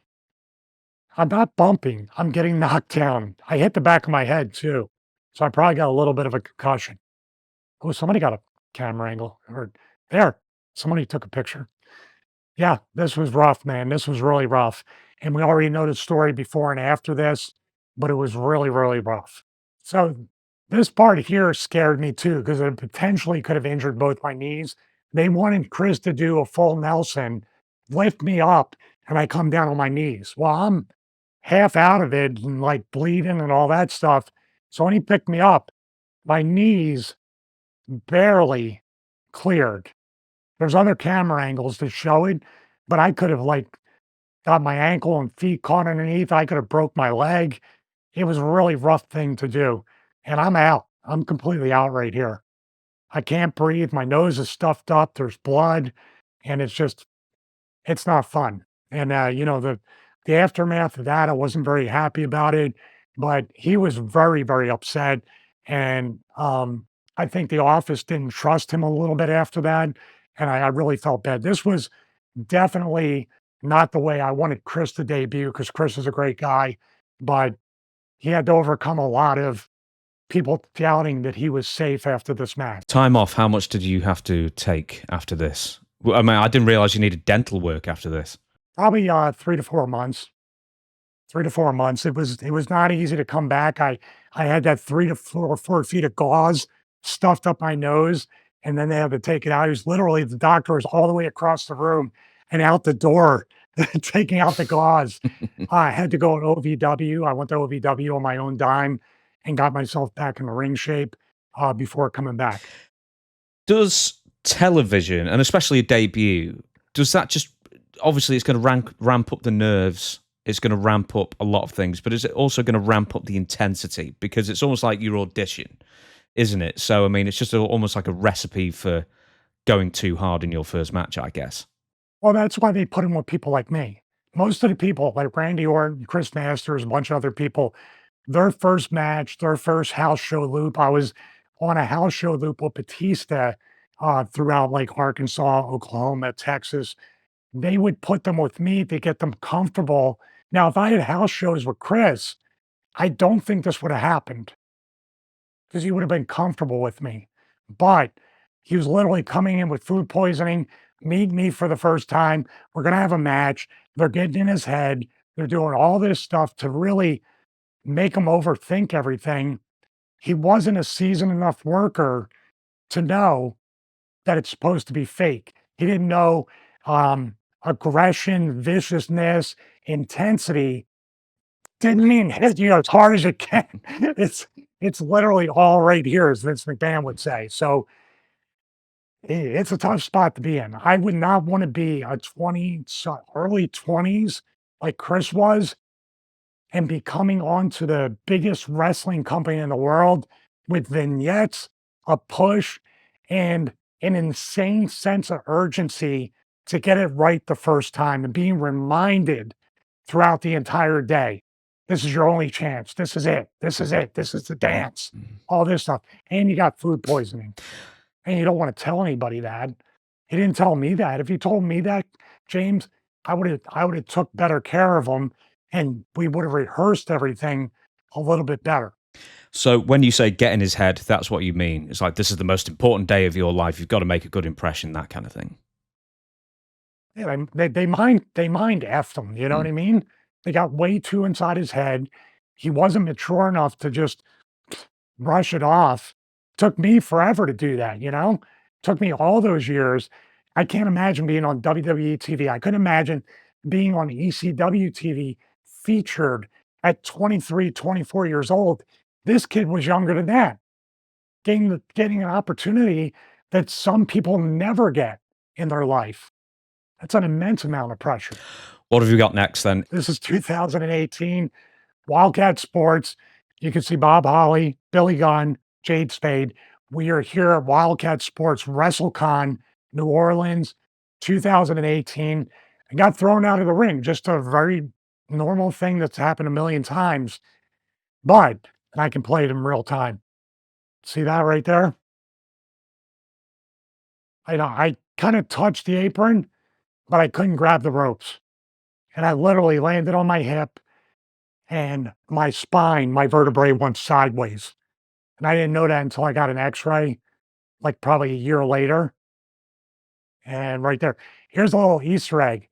I'm not bumping. I'm getting knocked down. I hit the back of my head too. So I probably got a little bit of a concussion. Oh, somebody got a camera angle. Or there. Somebody took a picture. Yeah, this was rough, man. This was really rough. And we already know the story before and after this, but it was really, really rough. So this part here scared me too, because it potentially could have injured both my knees. They wanted Chris to do a full Nelson, lift me up, and I come down on my knees. Well, I'm half out of it and like bleeding and all that stuff. So when he picked me up, my knees barely cleared. There's other camera angles to show it, but I could have like got my ankle and feet caught underneath. I could have broke my leg. It was a really rough thing to do. And I'm out. I'm completely out right here. I can't breathe. My nose is stuffed up. There's blood. And it's not fun. And the aftermath of that, I wasn't very happy about it. But he was very, very upset. And I think the office didn't trust him a little bit after that. And I really felt bad. This was definitely not the way I wanted Chris to debut because Chris is a great guy, but he had to overcome a lot of people doubting that he was safe after this match. Time off, how much did you have to take after this? I mean, I didn't realize you needed dental work after this. Probably 3 to 4 months. 3 to 4 months. It was not easy to come back. I had that 3 to 4 feet of gauze stuffed up my nose, and then they had to take it out. He was literally the doctor was all the way across the room and out the door taking out the gauze. I had to go to OVW. I went to OVW on my own dime and got myself back in the ring shape before coming back. Does television, and especially a debut, does that just, obviously it's going to ramp up the nerves, it's going to ramp up a lot of things, but is it also going to ramp up the intensity? Because it's almost like your audition, isn't it? So, I mean, it's just almost like a recipe for going too hard in your first match, I guess. Well, that's why they put him with people like me. Most of the people, like Randy Orton, Chris Masters, a bunch of other people, their first match, their first house show loop, I was on a house show loop with Batista throughout like Arkansas, Oklahoma, Texas. They would put them with me to get them comfortable. Now, if I had house shows with Chris, I don't think this would have happened because he would have been comfortable with me. But he was literally coming in with food poisoning, meet me for the first time. We're going to have a match. They're getting in his head. They're doing all this stuff to really make him overthink everything. He wasn't a seasoned enough worker to know that it's supposed to be fake. He didn't know aggression, viciousness, intensity didn't mean hit you as hard as you can. It's literally all right here, as Vince McMahon would say. So it's a tough spot to be in. I would not want to be a early 20s like Chris was and be coming on to the biggest wrestling company in the world with vignettes, a push, and an insane sense of urgency to get it right the first time and being reminded throughout the entire day. This is your only chance. This is it. This is it. This is the dance. All this stuff. And you got food poisoning. And you don't want to tell anybody that. He didn't tell me that. If he told me that, James, I would have took better care of him and we would have rehearsed everything a little bit better. So when you say get in his head, that's what you mean. It's like, this is the most important day of your life. You've got to make a good impression, that kind of thing. Yeah, they mind effed him. You know what I mean? They got way too inside his head. He wasn't mature enough to just brush it off. Took me forever to do that, you know? Took me all those years. I can't imagine being on WWE TV. I couldn't imagine being on ECW TV featured at 23, 24 years old. This kid was younger than that, getting an opportunity that some people never get in their life. That's an immense amount of pressure. What have you got next then? This is 2018, Wildcat Sports. You can see Bob Holly, Billy Gunn, Jade Spade. We are here at Wildcat Sports Wrestlecon, New Orleans, 2018. I got thrown out of the ring, just a very normal thing that's happened a million times, but I can play it in real time. See that right there? I kind of touched the apron, but I couldn't grab the ropes. And I literally landed on my hip and my spine, my vertebrae went sideways. And I didn't know that until I got an x-ray, like probably a year later. And right there, here's a little Easter egg.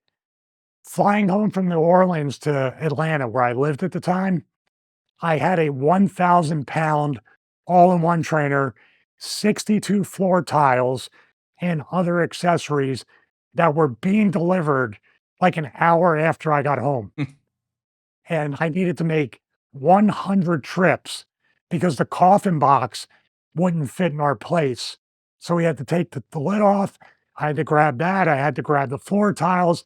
Flying home from New Orleans to Atlanta, where I lived at the time, I had a 1,000-pound all-in-one trainer, 62 floor tiles, and other accessories that were being delivered like an hour after I got home. And I needed to make 100 trips because the coffin box wouldn't fit in our place. So we had to take the lid off. I had to grab that. I had to grab the floor tiles.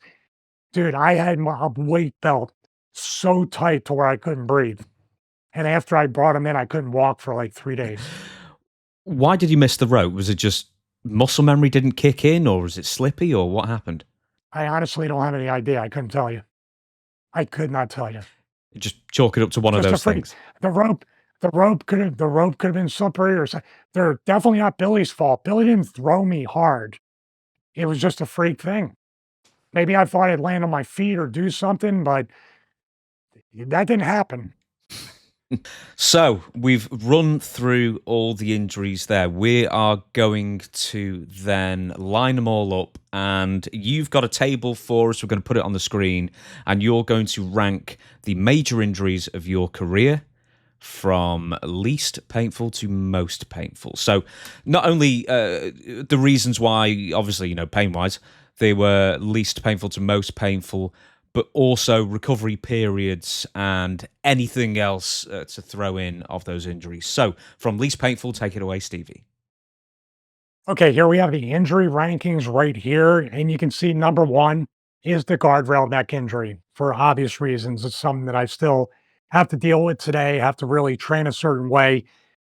Dude, I had my weight belt so tight to where I couldn't breathe. And after I brought him in, I couldn't walk for like 3 days. Why did you miss the rope? Was it just muscle memory didn't kick in, or was it slippy, or what happened? I honestly don't have any idea. I couldn't tell you. I could not tell you. Just chalk it up to one of those things. The rope could have been slippery or something. They're definitely not Billy's fault. Billy didn't throw me hard. It was just a freak thing. Maybe I thought I'd land on my feet or do something, but that didn't happen. So we've run through all the injuries there. We are going to then line them all up, and you've got a table for us. We're going to put it on the screen, and you're going to rank the major injuries of your career from least painful to most painful. So not only the reasons why, obviously, pain-wise, they were least painful to most painful, but also recovery periods and anything else to throw in of those injuries. So from least painful, take it away, Stevie. Okay, here we have the injury rankings right here, and you can see number one is the guardrail neck injury. For obvious reasons, it's something that I still have to deal with today, have to really train a certain way.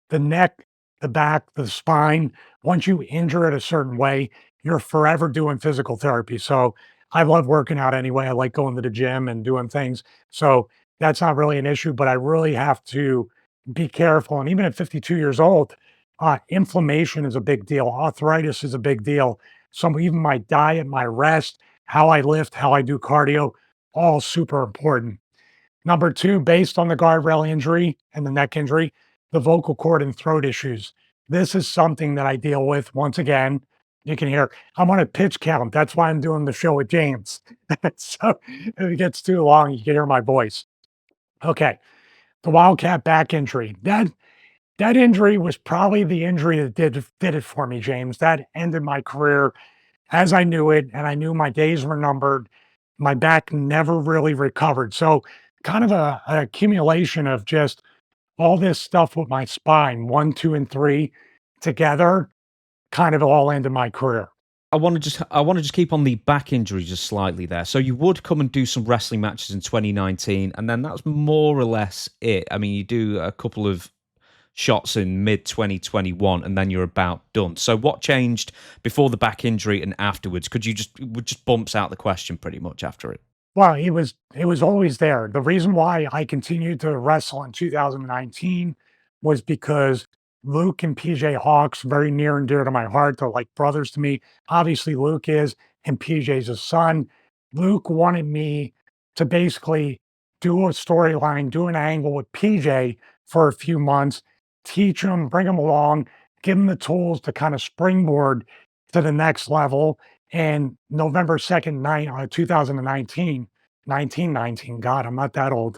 The neck, the back, the spine, once you injure it a certain way, you're forever doing physical therapy. So I love working out anyway. I like going to the gym and doing things. So that's not really an issue, but I really have to be careful. And even at 52 years old, inflammation is a big deal. Arthritis is a big deal. So even my diet, my rest, how I lift, how I do cardio, all super important. Number two, based on the guardrail injury and the neck injury, the vocal cord and throat issues. This is something that I deal with. Once again, you can hear I'm on a pitch count. That's why I'm doing the show with James. So if it gets too long, you can hear my voice. Okay. The Wildcat back injury. That injury was probably the injury that did it for me, James. That ended my career as I knew it, and I knew my days were numbered. My back never really recovered. So kind of an accumulation of just all this stuff with my spine, 1, 2, and 3 together, kind of all ended my career. I want to just keep on the back injury just slightly there. So you would come and do some wrestling matches in 2019, and then that's more or less it. I mean, you do a couple of shots in mid 2021, and then you're about done. So what changed before the back injury and afterwards? It just bumps out the question pretty much after it. Well, it was always there. The reason why I continued to wrestle in 2019 was because Luke and PJ Hawks, very near and dear to my heart. They're like brothers to me. Obviously, Luke is, and PJ's his son. Luke wanted me to basically do a storyline, do an angle with PJ for a few months, teach him, bring him along, give him the tools to kind of springboard to the next level. And November 2nd, 2019, 1919, God, I'm not that old.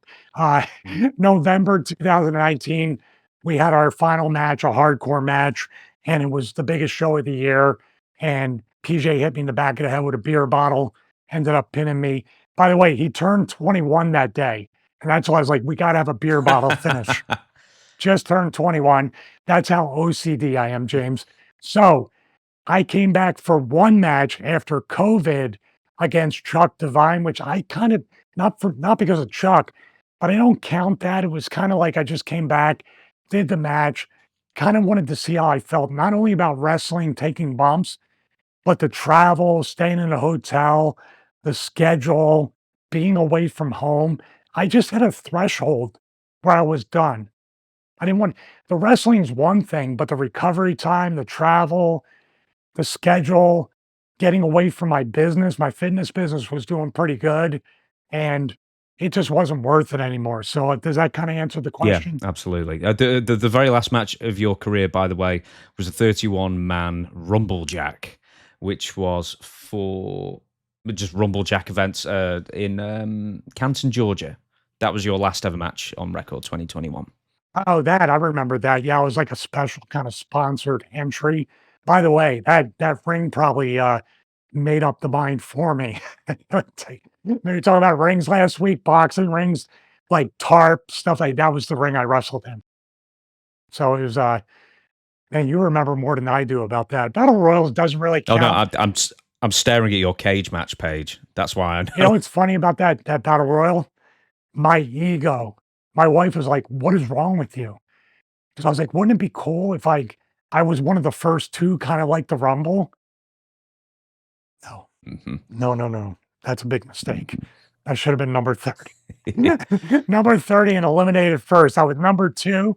November 2019, we had our final match, a hardcore match, and it was the biggest show of the year. And PJ hit me in the back of the head with a beer bottle, ended up pinning me. By the way, he turned 21 that day. And that's why I was like, we got to have a beer bottle finish. Just turned 21. That's how OCD I am, James. So I came back for one match after COVID. against Chuck Divine, which I kind of not because of Chuck, but I don't count that. It was kind of like I just came back, did the match, kind of wanted to see how I felt, not only about wrestling, taking bumps, but the travel, staying in a hotel, the schedule, being away from home. I just had a threshold where I was done. I didn't want the wrestling's one thing, but the recovery time, the travel, the schedule, getting away from my fitness business was doing pretty good, and it just wasn't worth it anymore. So, does that kinda answer the Yeah, question? absolutely. The very last match of your career, by the way, was a 31-man Rumble Jack, which was for just Rumble Jack events in Canton, Georgia. That was your last ever match on record, 2021. Oh, that I remember that. Yeah, it was like a special kinda sponsored entry. By the way, that ring probably, made up the mind for me. We were talking about rings last week, boxing rings, like tarp, stuff like that was the ring I wrestled in. So it was, man, you remember more than I do about that. Battle Royals doesn't really Oh no, count. I'm staring at your cage match page. That's why I You know know. what's funny about that battle royal? My ego. My wife was like, "What is wrong with you?" Because I was like, "Wouldn't it be cool if I was one of the first 2 kinda like the Rumble?" No. Mhm. No, no, no. That's a big mistake. I should have been number 30. Number 30 and eliminated first. I was number 2,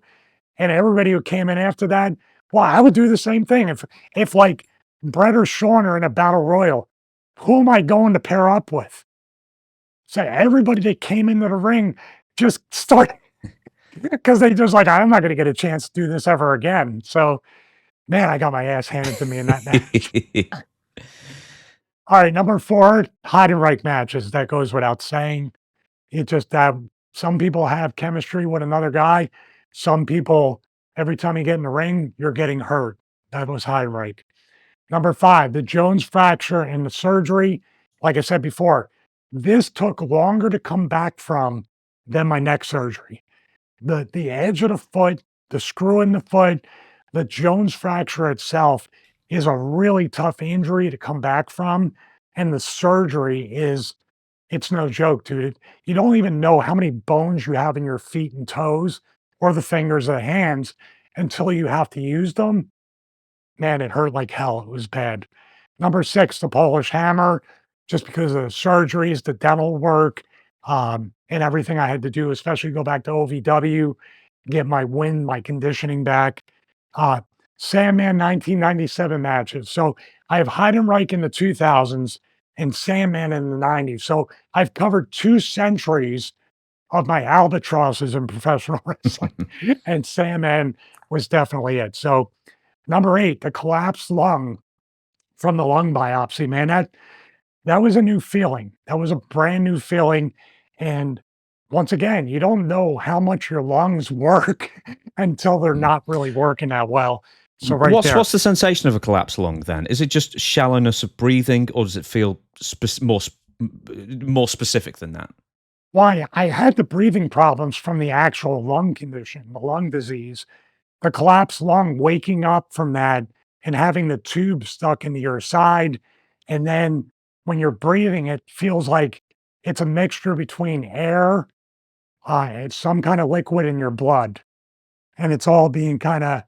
and everybody who came in after that, well, I would do the same thing. If like Brett or Sean are in a battle royal, who am I going to pair up with? So everybody that came into the ring just start because they just like, I'm not gonna get a chance to do this ever again. So man, I got my ass handed to me in that match. All right, number 4, Heidenreich matches. That goes without saying. It just some people have chemistry with another guy. Some people, every time you get in the ring, you're getting hurt. That was Heidenreich. Number 5, the Jones fracture and the surgery. Like I said before, this took longer to come back from than my neck surgery. The edge of the foot, the screw in the foot, the Jones fracture itself is a really tough injury to come back from, and the surgery is it's no joke, dude. You don't even know how many bones you have in your feet and toes or the fingers or the hands until you have to use them. Man, it hurt like hell. It was bad. Number 6, the Polish hammer, just because of the surgeries, the dental work, and everything I had to do, especially go back to OVW, get my conditioning back. Uh, Sandman 1997 matches. So I have Heidenreich in the 2000s and Sandman in the 90s. So I've covered 2 centuries of my albatrosses in professional wrestling, and Sandman was definitely it. So number 8, the collapsed lung from the lung biopsy, man, that was a new feeling. That was a brand new feeling, and once again, you don't know how much your lungs work until they're not really working that well. So right there. What's the sensation of a collapsed lung then? Is it just shallowness of breathing, or does it feel more specific than that? Why, I had the breathing problems from the actual lung condition, the lung disease, the collapsed lung, waking up from that and having the tube stuck into your side. And then when you're breathing, it feels like it's a mixture between air, and some kind of liquid in your blood. And it's all being kind of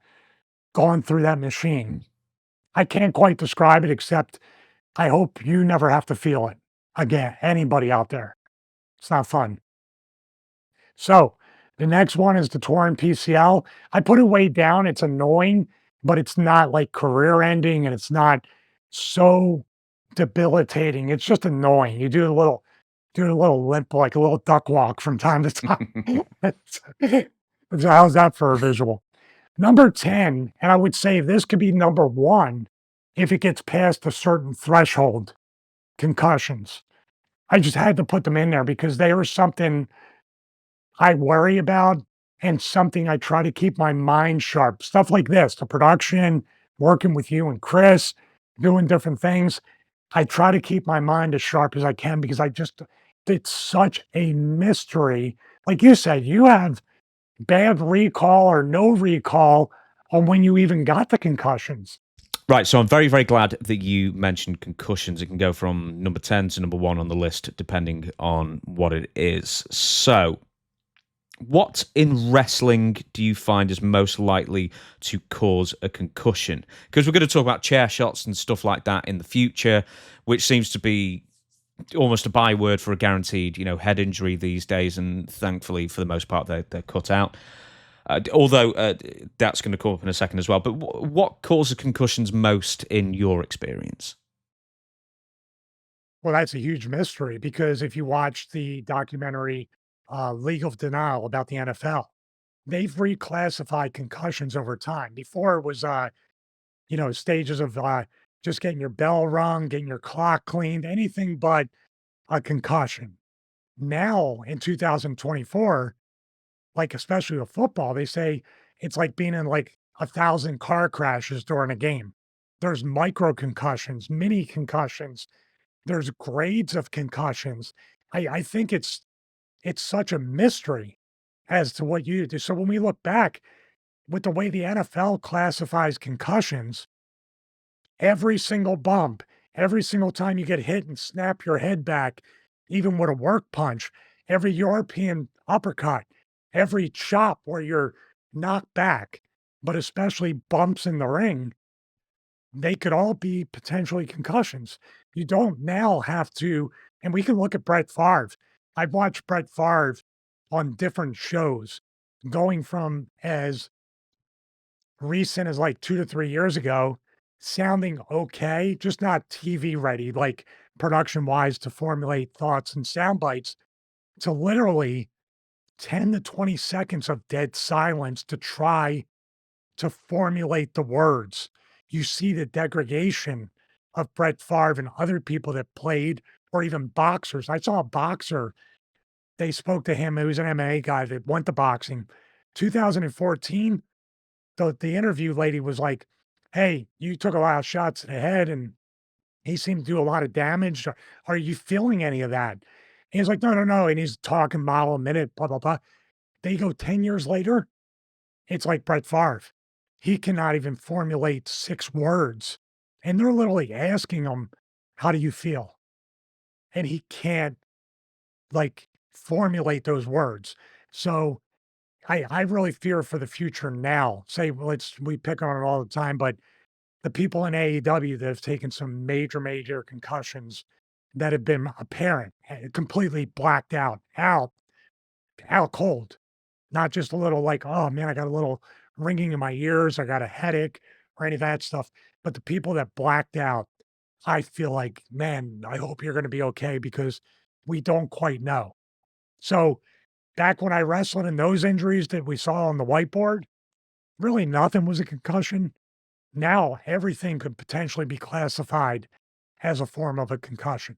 gone through that machine. I can't quite describe it except I hope you never have to feel it again. Anybody out there. It's not fun. So the next one is the torn PCL. I put it way down. It's annoying, but it's not like career ending and it's not so debilitating. It's just annoying. You do a little limp, like a little duck walk from time to time. So how's that for a visual? Number 10, and I would say this could be number 1 if it gets past a certain threshold, concussions. I just had to put them in there because they were something I worry about and something I try to keep my mind sharp. Stuff like this, the production, working with you and Chris, doing different things. I try to keep my mind as sharp as I can because it's such a mystery. Like you said, you have bad recall or no recall on when you even got the concussions. Right, so I'm very, very glad that you mentioned concussions. It can go from number 10 to number 1 on the list, depending on what it is. So, what in wrestling do you find is most likely to cause a concussion? Because we're going to talk about chair shots and stuff like that in the future, which seems to be almost a byword for a guaranteed, head injury these days. And thankfully, for the most part, they're cut out. Although that's going to come up in a second as well. But what causes concussions most in your experience? Well, that's a huge mystery because if you watch the documentary League of Denial about the NFL, they've reclassified concussions over time. Before it was, stages of just getting your bell rung, getting your clock cleaned, anything but a concussion. Now in 2024, like especially with football, they say it's like being in like 1,000 car crashes during a game. There's micro concussions, mini concussions, there's grades of concussions. I think it's such a mystery as to what you do. So when we look back with the way the NFL classifies concussions, every single bump, every single time you get hit and snap your head back, even with a work punch, every European uppercut, every chop where you're knocked back, but especially bumps in the ring, they could all be potentially concussions. You don't now have to, and we can look at Brett Favre. I've watched Brett Favre on different shows, going from as recent as like 2 to 3 years ago, sounding okay, just not TV ready, like production-wise to formulate thoughts and sound bites, to literally 10 to 20 seconds of dead silence to try to formulate the words. You see the degradation of Brett Favre and other people that played, or even boxers. I saw a boxer, they spoke to him, he was an MMA guy that went to boxing. 2014, the interview lady was like, "Hey, you took a lot of shots to the head and he seemed to do a lot of damage. Are you feeling any of that?" And he's like, "No, no, no." And he's talking mile a minute, blah, blah, blah. They go 10 years later, it's like Brett Favre. He cannot even formulate 6 words. And they're literally asking him, "How do you feel?" And he can't like formulate those words. So I really fear for the future now. Say, well, we pick on it all the time, but the people in AEW that have taken some major, major concussions that have been apparent, completely blacked out cold, not just a little like, oh man, I got a little ringing in my ears, I got a headache or any of that stuff. But the people that blacked out, I feel like, man, I hope you're going to be okay because we don't quite know. So back when I wrestled in those injuries that we saw on the whiteboard, really nothing was a concussion. Now everything could potentially be classified as a form of a concussion.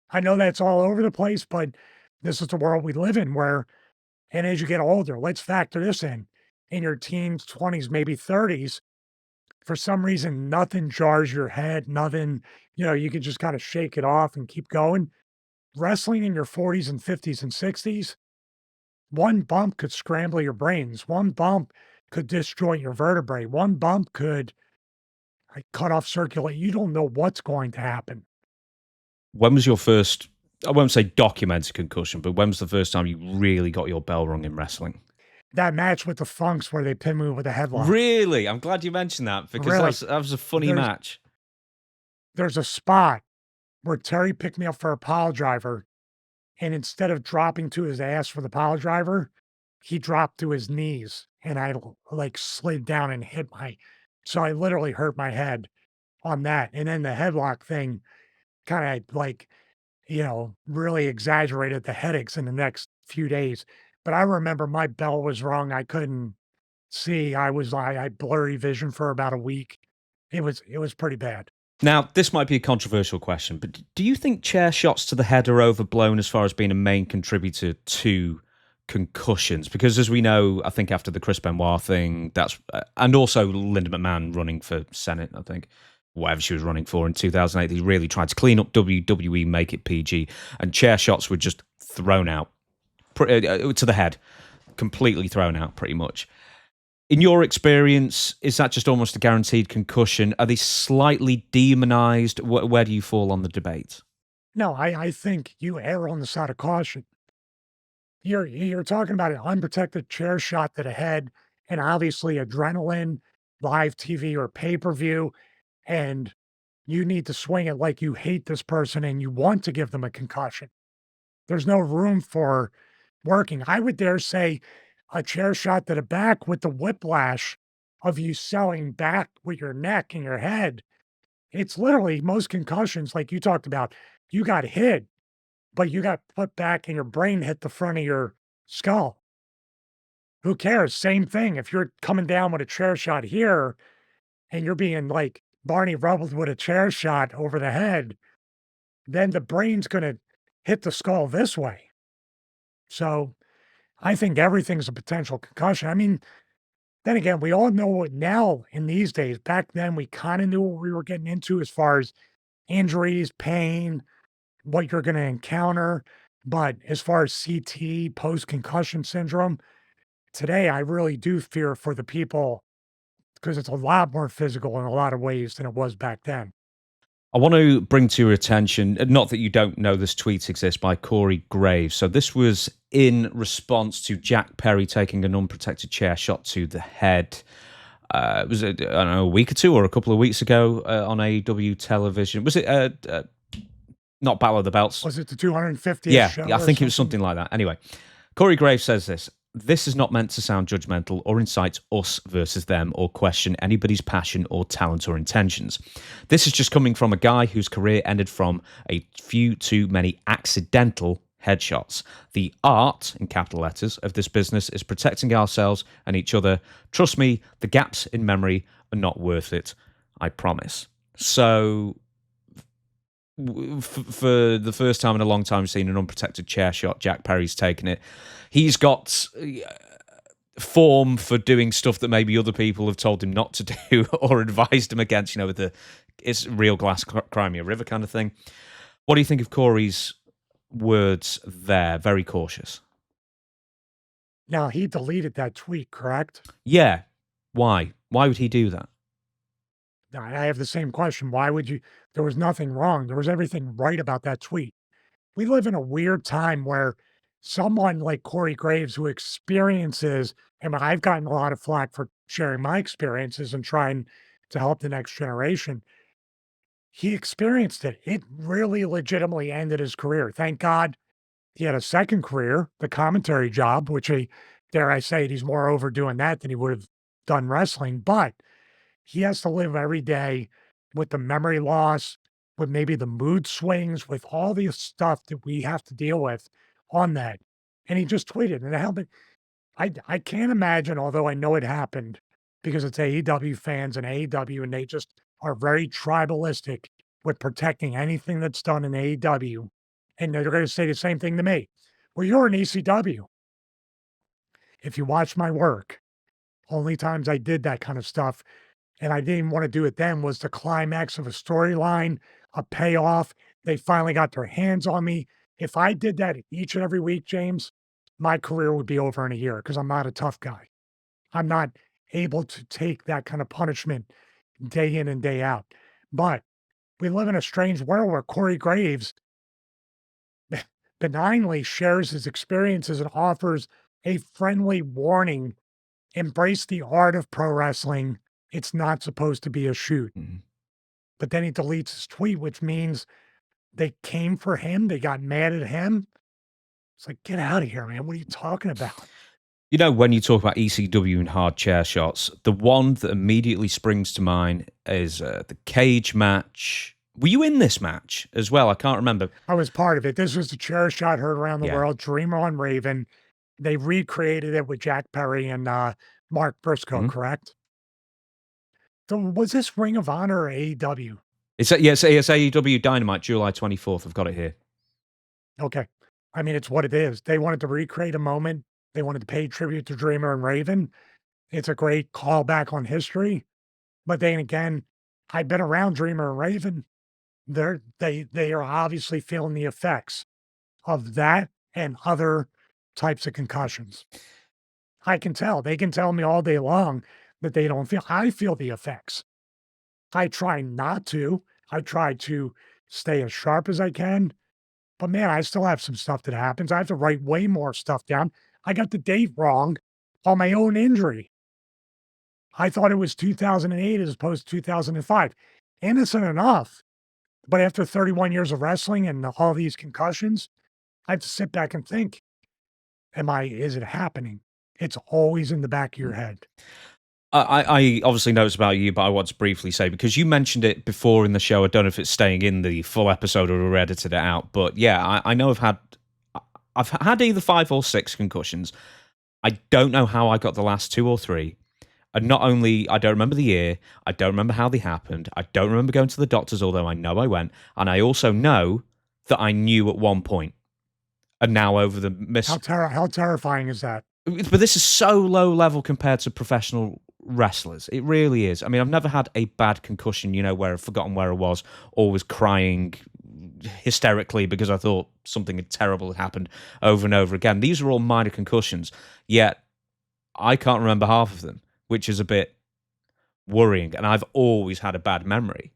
I know that's all over the place, but this is the world we live in where, and as you get older, let's factor this in your teens, 20s, maybe 30s, for some reason, nothing jars your head, nothing, you can just kind of shake it off and keep going. Wrestling in your 40s and 50s and 60s, one bump could scramble your brains. One bump could disjoint your vertebrae. One bump could like cut off circulate. You don't know what's going to happen. When was your first, I won't say documented concussion, but when was the first time you really got your bell rung in wrestling? That match with the Funks where they pinned me with a headlock. Really? I'm glad you mentioned that because Really? that was a funny match. There's a spot where Terry picked me up for a pile driver, and instead of dropping to his ass for the pile driver, he dropped to his knees, and I like slid down and hit so I literally hurt my head on that. And then the headlock thing kind of like, really exaggerated the headaches in the next few days. But I remember my bell was wrong. I couldn't see. I had blurry vision for about a week. It was pretty bad. Now, this might be a controversial question, but do you think chair shots to the head are overblown as far as being a main contributor to concussions? Because as we know, I think after the Chris Benoit thing, and also Linda McMahon running for Senate, I think, whatever she was running for in 2008, they really tried to clean up WWE, make it PG, and chair shots were just thrown out to the head, completely thrown out pretty much. In your experience, is that just almost a guaranteed concussion? Are they slightly demonized? Where do you fall on the debate? No, I think you err on the side of caution. You're talking about an unprotected chair shot to the head, and obviously adrenaline, live TV or pay-per-view, and you need to swing it like you hate this person and you want to give them a concussion. There's no room for working. I would dare say a chair shot to the back with the whiplash of you selling back with your neck and your head. It's literally most concussions, like you talked about, you got hit, but you got put back and your brain hit the front of your skull. Who cares? Same thing. If you're coming down with a chair shot here and you're being like Barney Rubbles with a chair shot over the head, then the brain's going to hit the skull this way. So I think everything's a potential concussion. I mean, then again, we all know it now in these days. Back then, we kind of knew what we were getting into as far as injuries, pain, what you're going to encounter. But as far as CT, post concussion syndrome, today I really do fear for the people because it's a lot more physical in a lot of ways than it was back then. I want to bring to your attention, not that you don't know this tweet exists, by Corey Graves. So this was in response to Jack Perry taking an unprotected chair shot to the head. It was, I don't know, a week or two or a couple of weeks ago on AEW television. Was it not Battle of the Belts? Was it the 250th Yeah, show? I think it was something like that. Anyway, Corey Graves says this. This is not meant to sound judgmental or incite us versus them or question anybody's passion or talent or intentions. This is just coming from a guy whose career ended from a few too many accidental headshots. The art, in capital letters, of this business is protecting ourselves and each other. Trust me, the gaps in memory are not worth it. I promise. So for the first time in a long time, seen an unprotected chair shot. Jack Perry's taken it. He's got form for doing stuff that maybe other people have told him not to do or advised him against, with the it's real glass Crimea River kind of thing. What do you think of Corey's words there? Very cautious. Now, he deleted that tweet, correct? Yeah. Why? Why would he do that? I have the same question. Why would you? There was nothing wrong. There was everything right about that tweet. We live in a weird time where someone like Corey Graves, who experiences, and I've gotten a lot of flack for sharing my experiences and trying to help the next generation. He experienced it. It really legitimately ended his career. Thank God he had a second career, the commentary job, which dare I say it, he's more overdoing that than he would have done wrestling. But he has to live every day with the memory loss, with maybe the mood swings, with all the stuff that we have to deal with on that. And he just tweeted, and it helped me. I can't imagine, although I know it happened because it's AEW fans and AEW, and they just are very tribalistic with protecting anything that's done in AEW. And they're going to say the same thing to me. Well, you're an ECW. If you watch my work, only times I did that kind of stuff, and I didn't want to do it then, was the climax of a storyline, a payoff. They finally got their hands on me. If I did that each and every week, James, my career would be over in a year because I'm not a tough guy. I'm not able to take that kind of punishment day in and day out. But we live in a strange world where Corey Graves benignly shares his experiences and offers a friendly warning. Embrace the art of pro wrestling. It's not supposed to be a shoot. Mm-hmm. But then he deletes his tweet, which means they came for him. They got mad at him. It's like, get out of here, man. What are you talking about? When you talk about ECW and hard chair shots, the one that immediately springs to mind is the cage match. Were you in this match as well? I can't remember. I was part of it. This was the chair shot heard around the Yeah. world. Dreamer on Raven. They recreated it with Jack Perry and Mark Briscoe, Mhm. correct? So was this Ring of Honor or AEW? It's AEW Dynamite, July 24th. I've got it here. Okay. I mean, it's what it is. They wanted to recreate a moment. They wanted to pay tribute to Dreamer and Raven. It's a great callback on history. But then again, I've been around Dreamer and Raven. They are obviously feeling the effects of that and other types of concussions. I can tell. They can tell me all day long that they don't feel. I feel the effects. I try not to. I try to stay as sharp as I can, but man, I still have some stuff that happens. I have to write way more stuff down. I got the date wrong on my own injury. I thought it was 2008 as opposed to 2005. Innocent enough, but after 31 years of wrestling and all these concussions, I have to sit back and think, is it happening? It's always in the back of your head. I obviously know it's about you, but I want to briefly say, because you mentioned it before in the show, I don't know if it's staying in the full episode or we edited it out, but yeah, I know I've had either 5 or 6 concussions. I don't know how I got the last 2 or 3. And not only I don't remember the year, I don't remember how they happened, I don't remember going to the doctors, although I know I went, and I also know that I knew at one point. And now over the How terrifying is that? but this is so low level compared to professional wrestlers. It really is. I mean, I've never had a bad concussion, where I've forgotten where I was, or was crying hysterically because I thought something terrible had happened over and over again. These are all minor concussions, yet I can't remember half of them, which is a bit worrying. And I've always had a bad memory.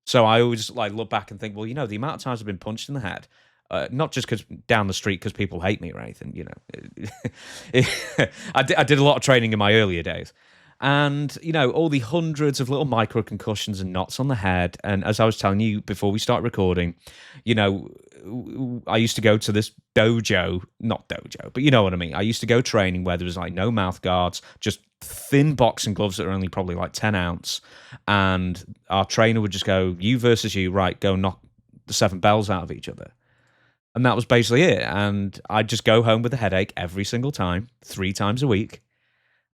So I always look back and think, well, the amount of times I've been punched in the head, not just because down the street because people hate me or anything, I did a lot of training in my earlier days. And, all the hundreds of little micro concussions and knots on the head. And as I was telling you before we start recording, I used to go to this dojo, not dojo, but you know what I mean. I used to go training where there was no mouth guards, just thin boxing gloves that are only probably 10 ounce. And our trainer would just go, you versus you, right, go knock the 7 bells out of each other. And that was basically it. And I'd just go home with a headache every single time, 3 times a week.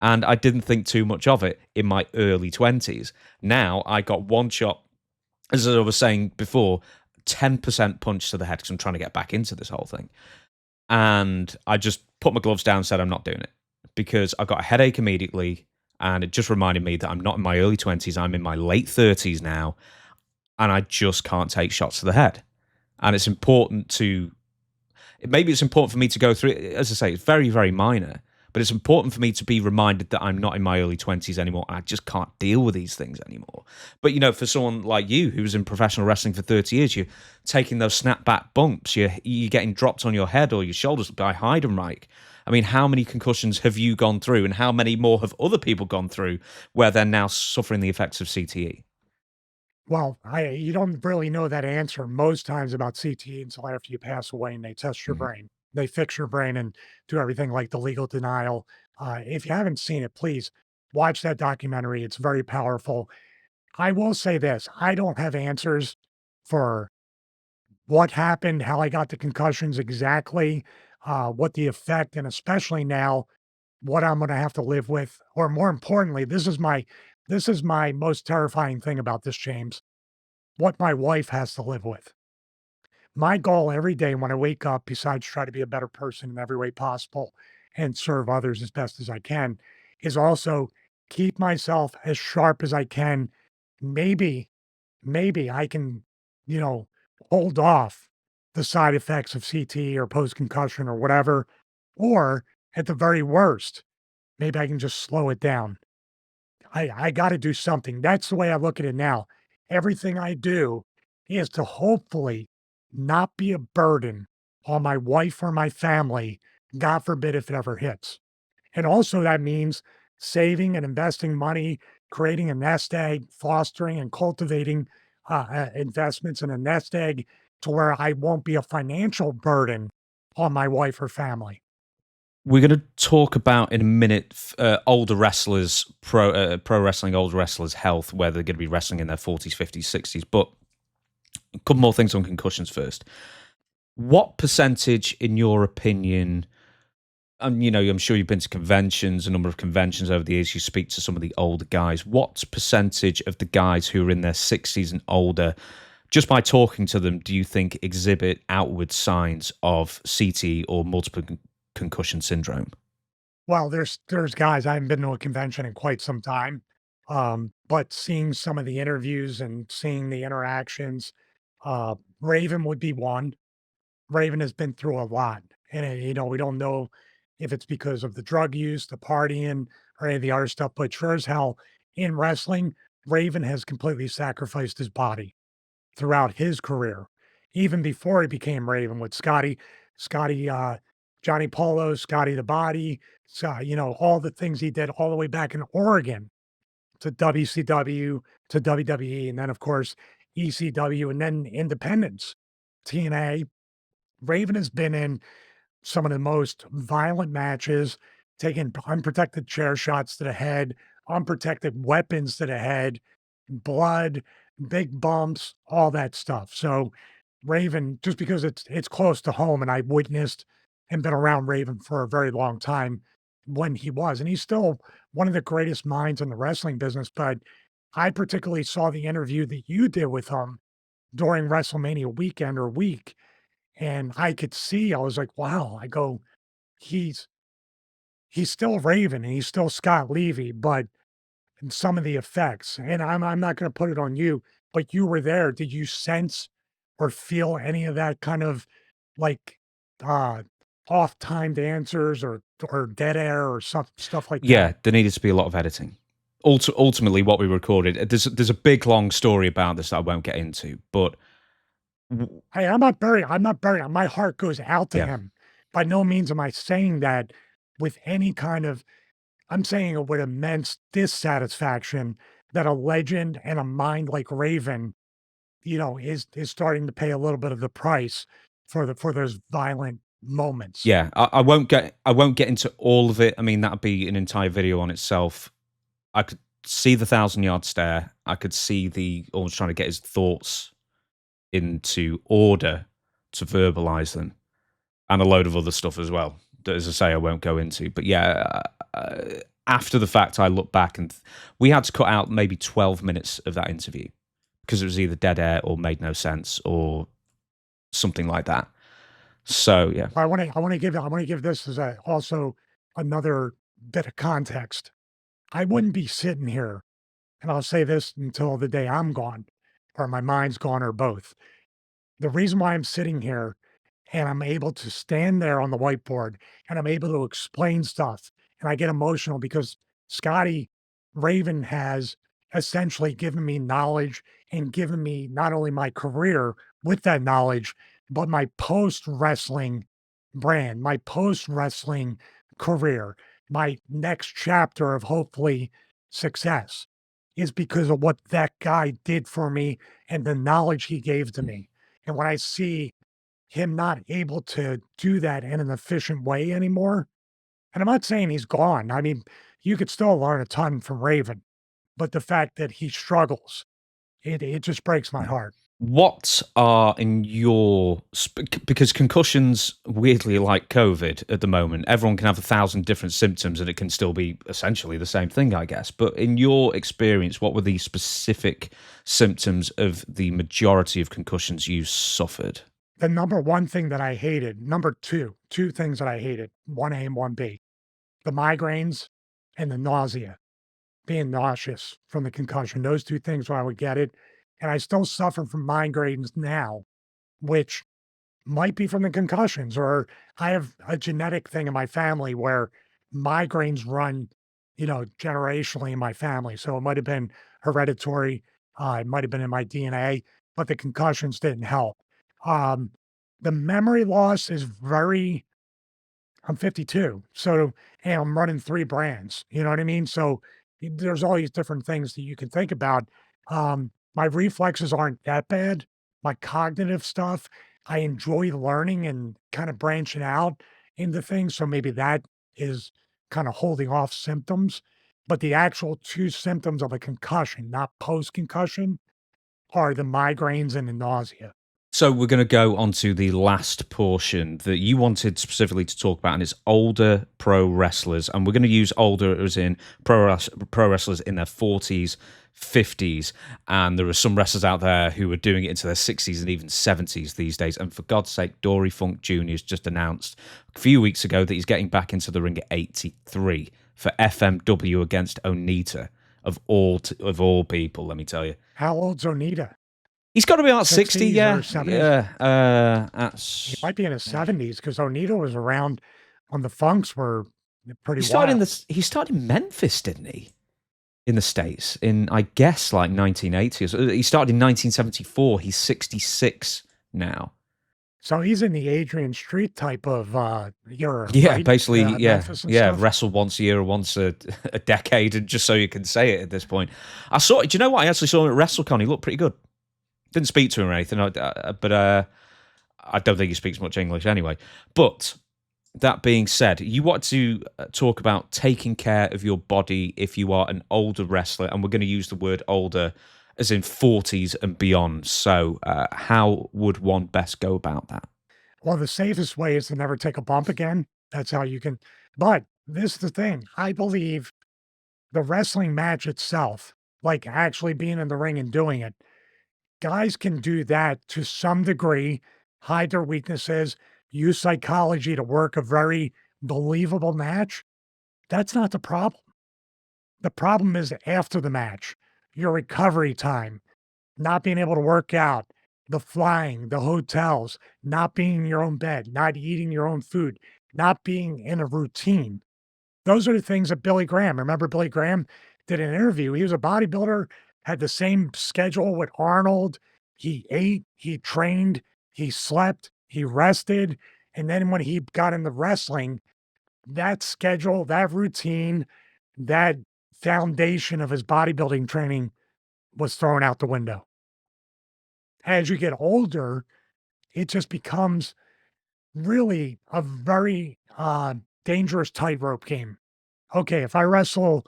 And I didn't think too much of it in my early 20s. Now I got one shot, as I was saying before, 10% punch to the head because I'm trying to get back into this whole thing. And I just put my gloves down and said, I'm not doing it because I got a headache immediately. And it just reminded me that I'm not in my early 20s. I'm in my late 30s now. And I just can't take shots to the head. And it's important maybe it's important for me to go through it. As I say, it's very, very minor. But it's important for me to be reminded that I'm not in my early 20s anymore. And I just can't deal with these things anymore. But, for someone like you who was in professional wrestling for 30 years, you're taking those snapback bumps. You're getting dropped on your head or your shoulders by Heidenreich. I mean, how many concussions have you gone through and how many more have other people gone through where they're now suffering the effects of CTE? Well, you don't really know that answer most times about CTE until after you pass away and they test your Mhm. brain. They fix your brain and do everything like the legal denial. If you haven't seen it, please watch that documentary. It's very powerful. I will say this, I don't have answers for what happened, how I got the concussions exactly, what the effect, and especially now, what I'm gonna have to live with, or more importantly, this is my most terrifying thing about this, James, what my wife has to live with. My goal every day when I wake up, besides try to be a better person in every way possible and serve others as best as I can, is also keep myself as sharp as I can. Maybe, maybe I can, you know, hold off the side effects of CT or post concussion or whatever. Or at the very worst, maybe I can just slow it down. I got to do something. That's the way I look at it now. Everything I do is to hopefully not be a burden on my wife or my family. God forbid if it ever hits. And also, that means saving and investing money, creating a nest egg, fostering and cultivating investments in a nest egg to where I won't be a financial burden on my wife or family. We're going to talk about in a minute older wrestlers, pro wrestling older wrestlers' health, where they're going to be wrestling in their 40s, 50s, 60s. But a couple more things on concussions first. What percentage, in your opinion, and I'm sure you've been to conventions, a number of conventions over the years, you speak to some of the older guys. What percentage of the guys who are in their 60s and older, just by talking to them, do you think exhibit outward signs of CT or multiple concussion syndrome? Well, there's guys I haven't been to a convention in quite some time, but seeing some of the interviews and seeing the interactions, Raven would be one. Raven has been through a lot, and we don't know if it's because of the drug use, the partying, or any of the other stuff, but sure as hell in wrestling, Raven has completely sacrificed his body throughout his career, even before he became Raven with Scotty, Johnny Polo, Scotty the Body, you know, all the things he did all the way back in Oregon to WCW to WWE, and then of course ECW, and then Independence, TNA. Raven has been in some of the most violent matches, taking unprotected chair shots to the head, unprotected weapons to the head, blood, big bumps, all that stuff. So Raven, just because it's close to home and I witnessed and been around Raven for a very long time when he was, and he's still one of the greatest minds in the wrestling business. But I particularly saw the interview that you did with him during WrestleMania weekend or week, and I could see, I was like, wow, I go, he's he's still Raven and he's still Scott Levy, but in some of the effects, and I'm not gonna put it on you, but you were there. Did you sense or feel any of that kind of like uh off-timed answers or dead air or stuff like Yeah, that? there needed to be a lot of editing. Ultimately, what we recorded, there's a big long story about this that I won't get into, but Hey, I'm not burying. My heart goes out to yeah, him. By no means am I saying that with any kind of, I'm saying it with immense dissatisfaction that a legend and a mind like Raven, you know, is starting to pay a little bit of the price for those violent moments. yeah, I won't get into all of it. I mean, that'd be an entire video on itself. I could see the 1,000 yard stare. I could see the almost trying to get his thoughts into order to verbalize them, and a load of other stuff as well that, as I say, I won't go into. But yeah, after the fact, I look back and we had to cut out maybe 12 minutes of that interview because it was either dead air or made no sense or something like that. So yeah, I want to give this as a also another bit of context. I wouldn't be sitting here, and I'll say this until the day I'm gone, or my mind's gone, or both. The reason why I'm sitting here and I'm able to stand there on the whiteboard and I'm able to explain stuff and I get emotional because Scotty Raven has essentially given me knowledge and given me not only my career with that knowledge, but my post wrestling brand, my post wrestling career, my next chapter of hopefully success is because of what that guy did for me and the knowledge he gave to me. And when I see him not able to do that in an efficient way anymore, and I'm not saying he's gone. I mean, you could still learn a ton from Raven, but the fact that he struggles, it just breaks my heart. what are in your because concussions weirdly are like COVID at the moment. Everyone can have 1,000 different symptoms, and it can still be essentially the same thing, I guess. But in your experience, what were the specific symptoms of the majority of concussions you suffered? The number one thing that I hated, number two things that I hated, 1A and 1B, the migraines and the nausea, being nauseous from the concussion. Those two things where I would get it. And I still suffer from migraines now, which might be from the concussions, or I have a genetic thing in my family where migraines run, you know, generationally in my family. So it might have been hereditary, it might have been in my DNA, but the concussions didn't help. Um, the memory loss is very, I'm 52, so and I'm running 3 brands, you know what I mean? So, there's all these different things that you can think about. My reflexes aren't that bad. My cognitive stuff, I enjoy learning and kinda branching out into things, so maybe that is kinda holding off symptoms, but the actual 2 symptoms of a concussion, not post-concussion, are the migraines and the nausea. So we're going to go on to the last portion that you wanted specifically to talk about, and it's older pro wrestlers. And we're going to use older as in pro wrestlers in their 40s, 50s. And there are some wrestlers out there who are doing it into their 60s and even 70s these days. And for God's sake, Dory Funk Jr. has just announced a few weeks ago that he's getting back into the ring at 83 for FMW against Onita, of all people, let me tell you. How old's Onita? He's got to be about 60, 60s yeah. or 70s? Yeah. He That's might be in his 70s because Onita was around. when the Funks were pretty He started wild. he started in Memphis, didn't he? In the States, in I guess like 1980. He started in 1974. He's 66 now. So he's in the Adrian Street type of era, Yeah, right? basically, Memphis and yeah. stuff. Wrestle once a year or once a decade, and just so you can say it at this point. I saw. Do you know what? I actually saw him at WrestleCon. He looked pretty good. Didn't speak to him or anything, but I don't think he speaks much English anyway. But that being said, you want to talk about taking care of your body if you are an older wrestler, and we're going to use the word older as in 40s and beyond. So, how would one best go about that? Well, the safest way is to never take a bump again. That's how you can. But this is the thing. I believe the wrestling match itself, like actually being in the ring and doing it, guys can do that to some degree, hide their weaknesses, use psychology to work a very believable match. That's not the problem. The problem is after the match, your recovery time, not being able to work out, the flying, the hotels, not being in your own bed, not eating your own food, not being in a routine. Those are the things that Billy Graham, remember Billy Graham did an interview. He was a bodybuilder, had the same schedule with Arnold. He ate, he trained, he slept, he rested. And then when he got into wrestling, that schedule, that routine, that foundation of his bodybuilding training was thrown out the window. As you get older, it just becomes really a very dangerous tightrope game. Okay, if I wrestle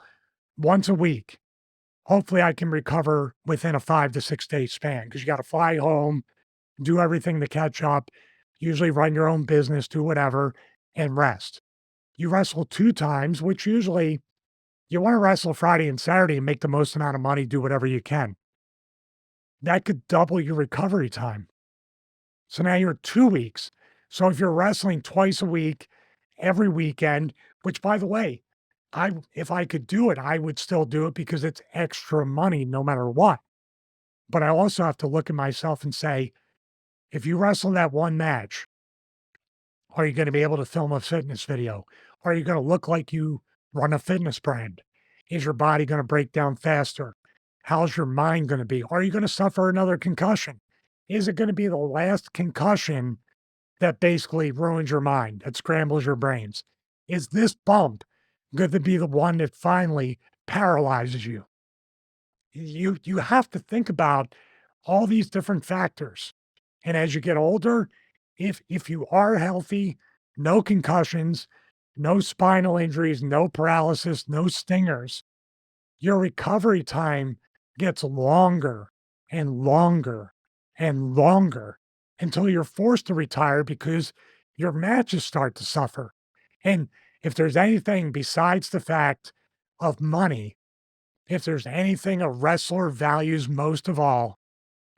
once a week, hopefully I can recover within a 5 to 6 day span because you got to fly home, do everything to catch up, usually run your own business, do whatever, and rest. You wrestle 2 times, which usually you want to wrestle Friday and Saturday and make the most amount of money, do whatever you can. That could double your recovery time. So now you're at 2 weeks. So if you're wrestling twice a week, every weekend, which by the way, if I could do it, I would still do it because it's extra money no matter what. But I also have to look at myself and say, if you wrestle that one match, are you going to be able to film a fitness video? Are you going to look like you run a fitness brand? Is your body going to break down faster? How's your mind going to be? Are you going to suffer another concussion? Is it going to be the last concussion that basically ruins your mind, that scrambles your brains? Is this bump going to be the one that finally paralyzes you? You have to think about all these different factors. And as you get older, if you are healthy, no concussions, no spinal injuries, no paralysis, no stingers, your recovery time gets longer and longer and longer until you're forced to retire because your matches start to suffer. And if there's anything besides the fact of money, if there's anything a wrestler values most of all,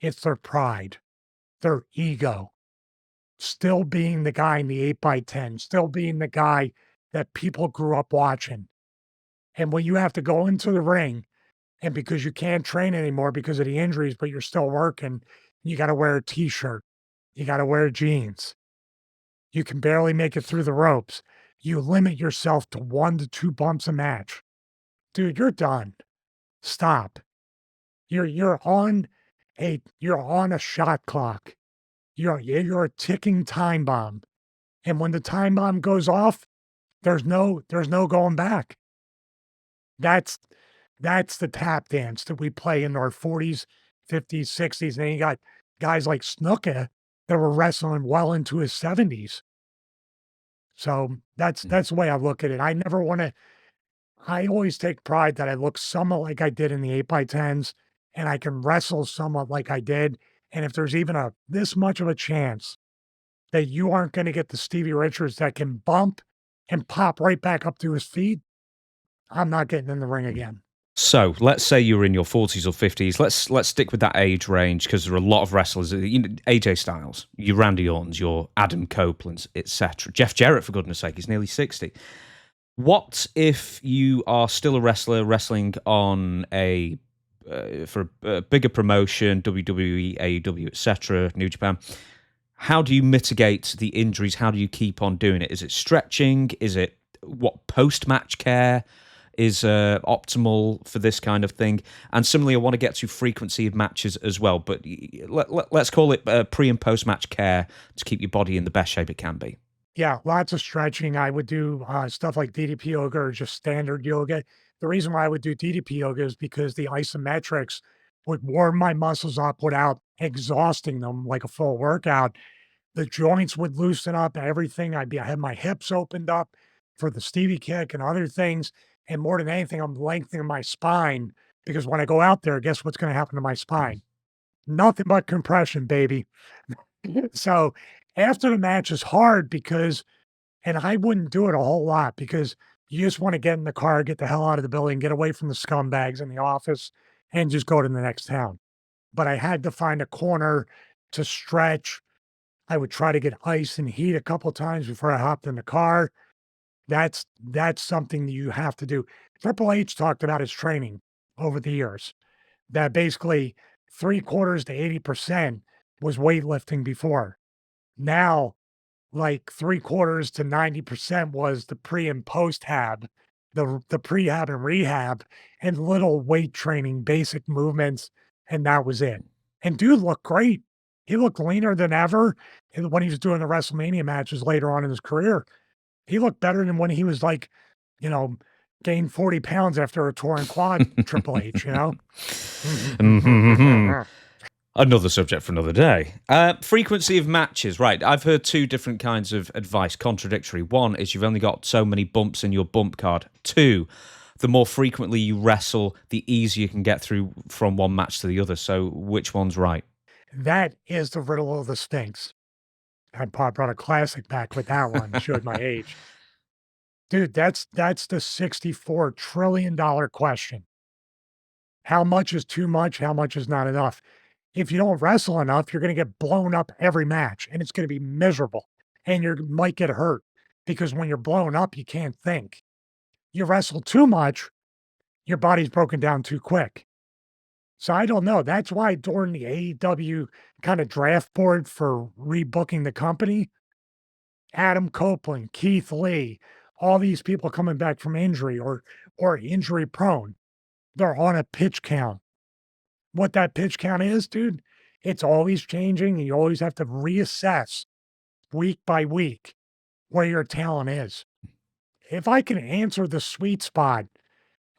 it's their pride, their ego, still being the guy in the 8x10, still being the guy that people grew up watching. And when you have to go into the ring and because you can't train anymore because of the injuries, but you're still working, you got to wear a t-shirt. You got to wear jeans. You can barely make it through the ropes. You limit yourself to 1 to 2 bumps a match. Dude, you're done. Stop. You're on a shot clock. You're a ticking time bomb. And when the time bomb goes off, there's no going back. That's that's the tap dance that we play in our 40s, 50s, 60s. And then you got guys like Snuka that were wrestling well into his 70s. So that's the way I look at it. I always take pride that I look somewhat like I did in the 8x10s and I can wrestle somewhat like I did. And if there's even a this much of a chance that you aren't going to get the Stevie Richards that can bump and pop right back up to his feet, I'm not getting in the ring again. So let's say you're in your 40s or 50s. Let's stick with that age range because there are a lot of wrestlers. AJ Styles, your Randy Ortons, your Adam Copelands, etc. Jeff Jarrett, for goodness sake, he's nearly 60. What if you are still a wrestler wrestling on for a bigger promotion, WWE, AEW, etc., New Japan? How do you mitigate the injuries? How do you keep on doing it? Is it stretching? Is it what post-match care is optimal for this kind of thing? And similarly, I want to get to frequency of matches as well, but let's call it pre and post-match care to keep your body in the best shape it can be. Yeah, lots of stretching. I would do stuff like DDP yoga or just standard yoga. The reason why I would do DDP yoga is because the isometrics would warm my muscles up without exhausting them like a full workout. The joints would loosen up, everything. I had my hips opened up for the Stevie kick and other things. And more than anything, I'm lengthening my spine because when I go out there, guess what's going to happen to my spine? Nothing but compression, baby. So after the match is hard because, and I wouldn't do it a whole lot because you just want to get in the car, get the hell out of the building, get away from the scumbags in the office, and just go to the next town. But I had to find a corner to stretch. I would try to get ice and heat a couple times before I hopped in the car. That's something that you have to do. Triple H talked about his training over the years, that basically 3/4 to 80% was weightlifting before. Now, like 3/4 to 90% was the pre and post hab, the prehab and rehab, and little weight training, basic movements, and that was it. And dude looked great. He looked leaner than ever. And when he was doing the WrestleMania matches later on in his career, he looked better than when he was like, you know, gained 40 pounds after a torn quad, Triple H, you know? Another subject for another day. Frequency of matches. Right. I've heard two different kinds of advice, contradictory. One is you've only got so many bumps in your bump card. Two, the more frequently you wrestle, the easier you can get through from one match to the other. So which one's right? That is the riddle of the Sphinx. I brought a classic back with that one, showed my age. Dude, that's the $64 trillion question. How much is too much? How much is not enough? If you don't wrestle enough, you're gonna get blown up every match, and it's gonna be miserable, and you might get hurt because when you're blown up, you can't think. You wrestle too much, your body's broken down too quick. So I don't know. That's why during the AEW kind of draft board for rebooking the company, Adam Copeland, Keith Lee, all these people coming back from injury or injury prone, they're on a pitch count. What that pitch count is, dude, it's always changing, and you always have to reassess week by week where your talent is. If I can answer the sweet spot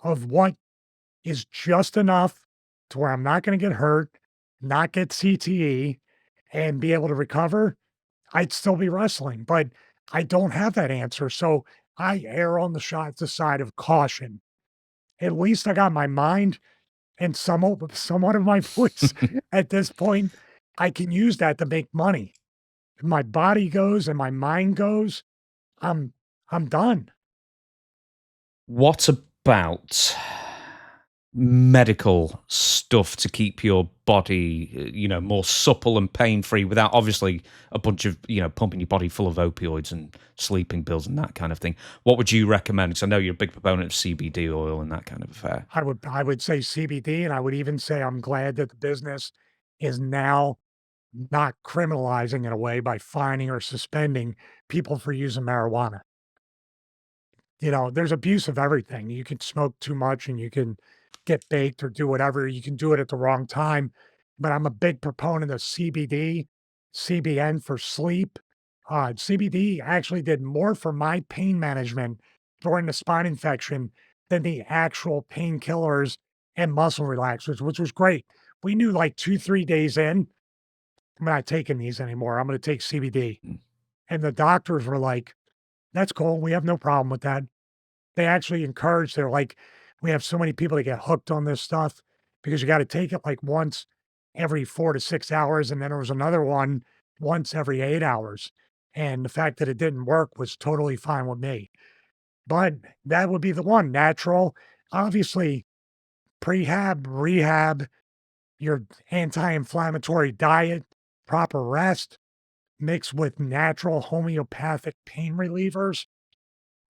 of what is just enough to where I'm not gonna get hurt, not get CTE, and be able to recover, I'd still be wrestling, but I don't have that answer, so I err on the side of caution. At least I got my mind and somewhat of my voice at this point. I can use that to make money. If my body goes and my mind goes, I'm I'm done. What about medical stuff to keep your body, more supple and pain-free without obviously a bunch of, pumping your body full of opioids and sleeping pills and that kind of thing? What would you recommend? Because I know you're a big proponent of CBD oil and that kind of affair. I would say CBD, and I would even say I'm glad that the business is now not criminalizing in a way by fining or suspending people for using marijuana. There's abuse of everything. You can smoke too much and you can get baked or do whatever. You can do it at the wrong time. But I'm a big proponent of CBD, CBN for sleep. CBD actually did more for my pain management during the spine infection than the actual painkillers and muscle relaxers, which was great. We knew like 2, 3 days in, I'm not taking these anymore. I'm going to take CBD. And the doctors were like, that's cool. We have no problem with that. They actually encourage, they're like, we have so many people that get hooked on this stuff because you got to take it like once every 4 to 6 hours. And then there was another one once every 8 hours. And the fact that it didn't work was totally fine with me. But that would be the one natural. Obviously, prehab, rehab, your anti inflammatory diet, proper rest mixed with natural homeopathic pain relievers,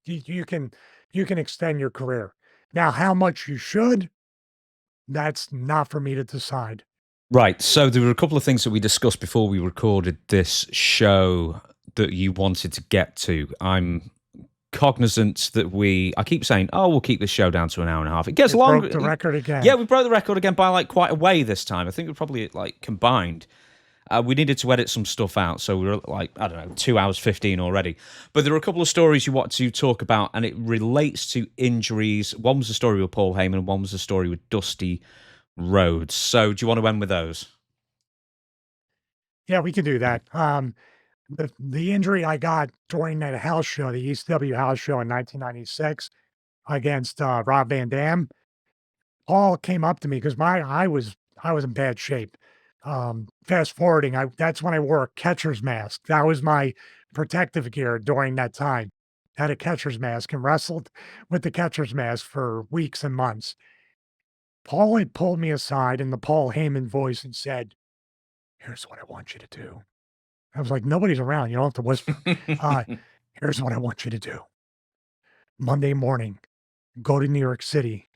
you can extend your career. Now, how much you should, that's not for me to decide. Right. So there were a couple of things that we discussed before we recorded this show that you wanted to get to. I'm cognizant that I keep saying, oh, we'll keep this show down to an hour and a half. It gets It longer. broke the record Yeah, again. we broke the record again by like quite a way this time. I think we probably like combined. We needed to edit some stuff out, so we were like, I don't know, 2 hours 15 already. But there are a couple of stories you want to talk about, and it relates to injuries. One was a story with Paul Heyman, and one was a story with Dusty Rhodes. So do you want to end with those? Yeah, we can do that. The injury I got during that house show, the ECW house show in 1996 against Rob Van Dam, Paul came up to me because my I was in bad shape. Fast forwarding, I that's when I wore a catcher's mask. That was my protective gear during that time. Had a catcher's mask and wrestled with the catcher's mask for weeks and months. Paul had pulled me aside in the Paul Heyman voice and said, "Here's what I want you to do." I was like, "Nobody's around. You don't have to whisper. Uh, here's what I want you to do. Monday morning, go to New York City,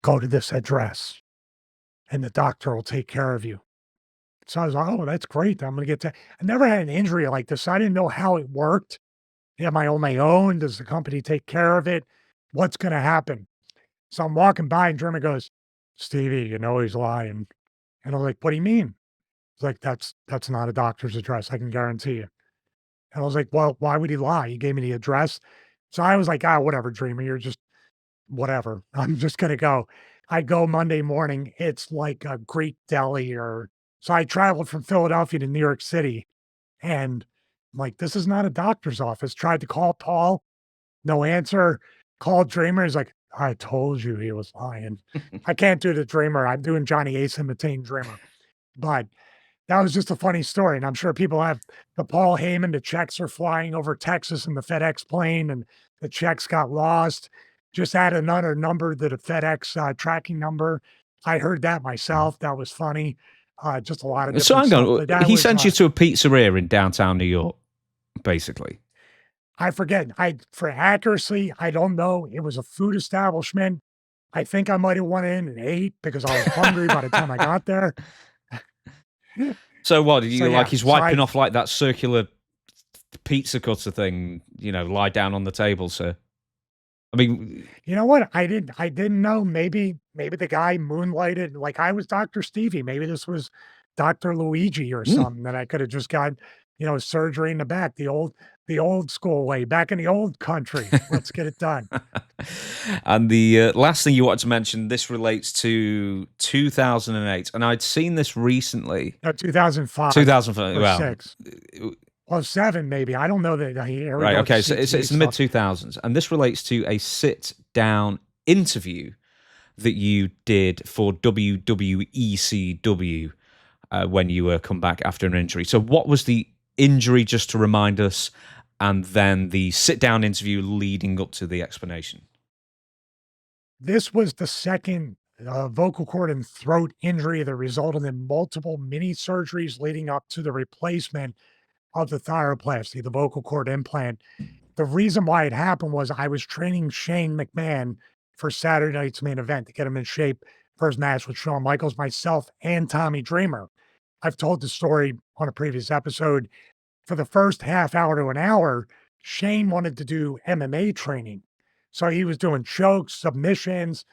go to this address, and the doctor will take care of you." So I was like, "Oh, that's great. I'm gonna get to." I never had an injury like this. So I didn't know how it worked. Am I on my own? Does the company take care of it? What's gonna happen? So I'm walking by and German goes, "Stevie, you know he's lying." And I'm like, "What do you mean?" He's like, That's not a doctor's address, I can guarantee you." And I was like, "Well, why would he lie? He gave me the address." So I was like, "Ah, whatever, Dreamer. You're just whatever. I'm just gonna go." I go Monday morning. It's like a Greek deli or so I traveled from Philadelphia to New York City, and I'm like, "This is not a doctor's office." Tried to call Paul, no answer. Called Dreamer. He's like, "I told you he was lying." I can't do the Dreamer. I'm doing Johnny Ace imitating Dreamer. But that was just a funny story, and I'm sure people have the Paul Heyman, the checks are flying over Texas in the FedEx plane, and the checks got lost. Just add another number to the FedEx, tracking number. I heard that myself, that was funny. Just a lot of So different hang stuff, on. but that He was, sent you to a pizzeria in downtown New York, basically. I forget, for accuracy, I don't know, it was a food establishment. I think I might have went in and ate because I was hungry by the time I got there. So what? So, You like yeah, he's so wiping I off like that circular pizza cutter thing? Lie down on the table, sir. I mean, You know what? I didn't know. Maybe the guy moonlighted like I was Dr. Stevie. Maybe this was Dr. Luigi or mm. something that I could have just got, surgery in the back, the old school way, back in the old country. Let's get it done. And the last thing you wanted to mention, this relates to 2008, and I'd seen this recently. No, 2005 2005. or Well, 6. Well, 7 maybe. I don't know that here we right. go with the Okay. So CTE it's the mid stuff. 2000s, and this relates to a sit down interview that you did for WWECW when you were come back after an injury. So what was the injury, just to remind us, and then the sit down interview leading up to the explanation? This was the second vocal cord and throat injury that resulted in multiple mini surgeries leading up to the replacement of the thyroplasty, the vocal cord implant. The reason why it happened was I was training Shane McMahon for Saturday night's main event to get him in shape for his match with Shawn Michaels, myself, and Tommy Dreamer. I've told the story on a previous episode. For the first half hour to an hour, Shane wanted to do MMA training. So he was doing chokes, submissions,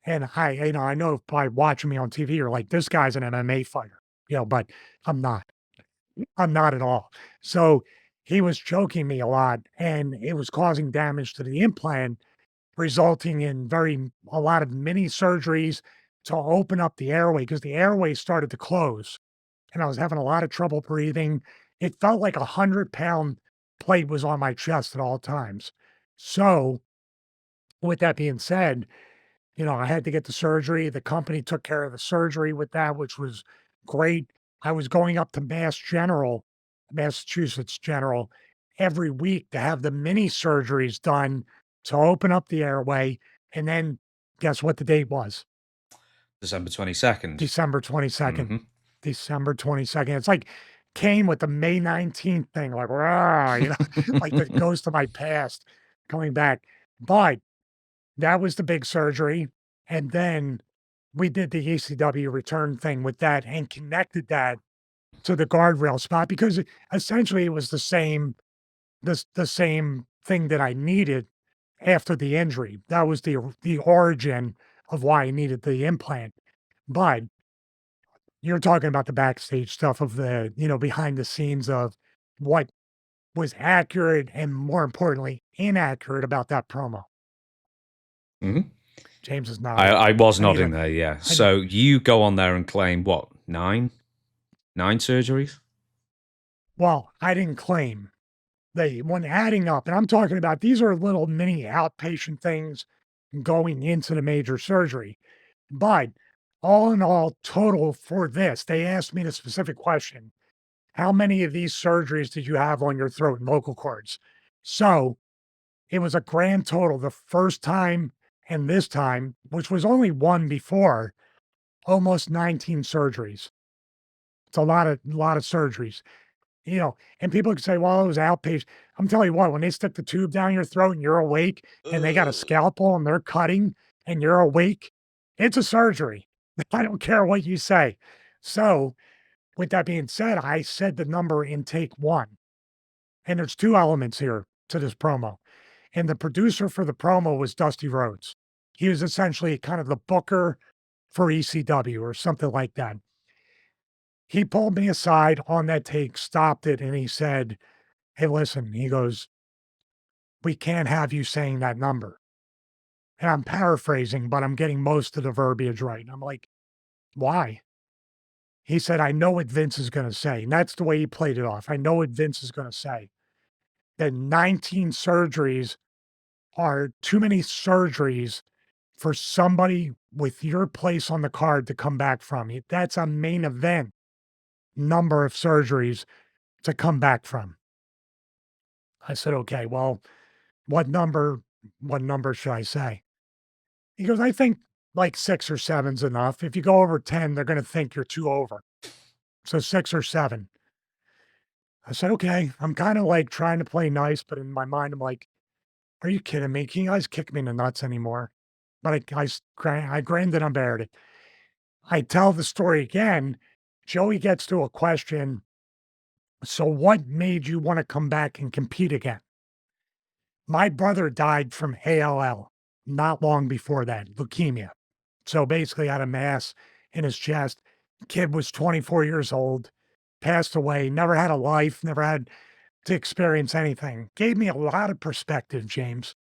and I know by watching me on TV, you're like, this guy's an MMA fighter, but I'm not. I'm not at all. So he was choking me a lot and it was causing damage to the implant, resulting in a lot of mini surgeries to open up the airway because the airway started to close and I was having a lot of trouble breathing. It felt like 100-pound plate was on my chest at all times. So, with that being said, I had to get the surgery. The company took care of the surgery with that, which was great. I was going up to Massachusetts General, every week to have the mini surgeries done to open up the airway. And then guess what the date was? December 22nd. December 22nd. Mm-hmm. December 22nd. It's like came with the May 19th thing, like, rah, like the ghost of my past coming back. But that was the big surgery. And then we did the ECW return thing with that and connected that to the guardrail spot because essentially it was the same thing that I needed after the injury. That was the origin of why I needed the implant. But you're talking about the backstage stuff of the, behind the scenes of what was accurate and more importantly, inaccurate about that promo. Mhm. James is I, nodding. I was I need nodding a there, yeah. I need So you go on there and claim what, nine surgeries? well, I didn't claim. They when adding up, and I'm talking about these are little mini outpatient things going into the major surgery. But all in all, total for this, they asked me the specific question. How many of these surgeries did you have on your throat and vocal cords? So it was a grand total the first time and this time, which was only one before, almost 19 surgeries. It's a lot of surgeries, and people could say, well, it was outpatient. I'm telling you what, when they stick the tube down your throat and you're awake and they got a Ugh. scalpel and they're cutting and you're awake, it's a surgery. I don't care what you say. So with that being said, I said the number in take one. And there's two elements here to this promo. And the producer for the promo was Dusty Rhodes. He was essentially kind of the booker for ECW or something like that. He pulled me aside on that take, stopped it, and he said, "Hey, listen," he goes, "we can't have you saying that number." And I'm paraphrasing, but I'm getting most of the verbiage right. And I'm like, "Why?" He said, "I know what Vince is going to say." And that's the way he played it off. I know what Vince is going to say. That 19 surgeries are too many surgeries for somebody with your place on the card to come back from. That's a main event number of surgeries to come back from. I said, "Okay, well, what number what number should I say?" He goes, "I think like 6 or 7's enough. If you go over 10, they're gonna think you're too over. So 6 or 7." I said, "Okay." I'm kinda like trying to play nice, but in my mind, I'm like, "Are you kidding me? Can you guys kick me in the nuts anymore?" But I grinned and I bared it. I tell the story again. Joey gets to a question, "So what made you wanna come back and compete again?" My brother died from ALL not long before that, leukemia. So basically had a mass in his chest. Kid was 24 years old, passed away, never had a life, never had to experience anything. Gave me a lot of perspective, James.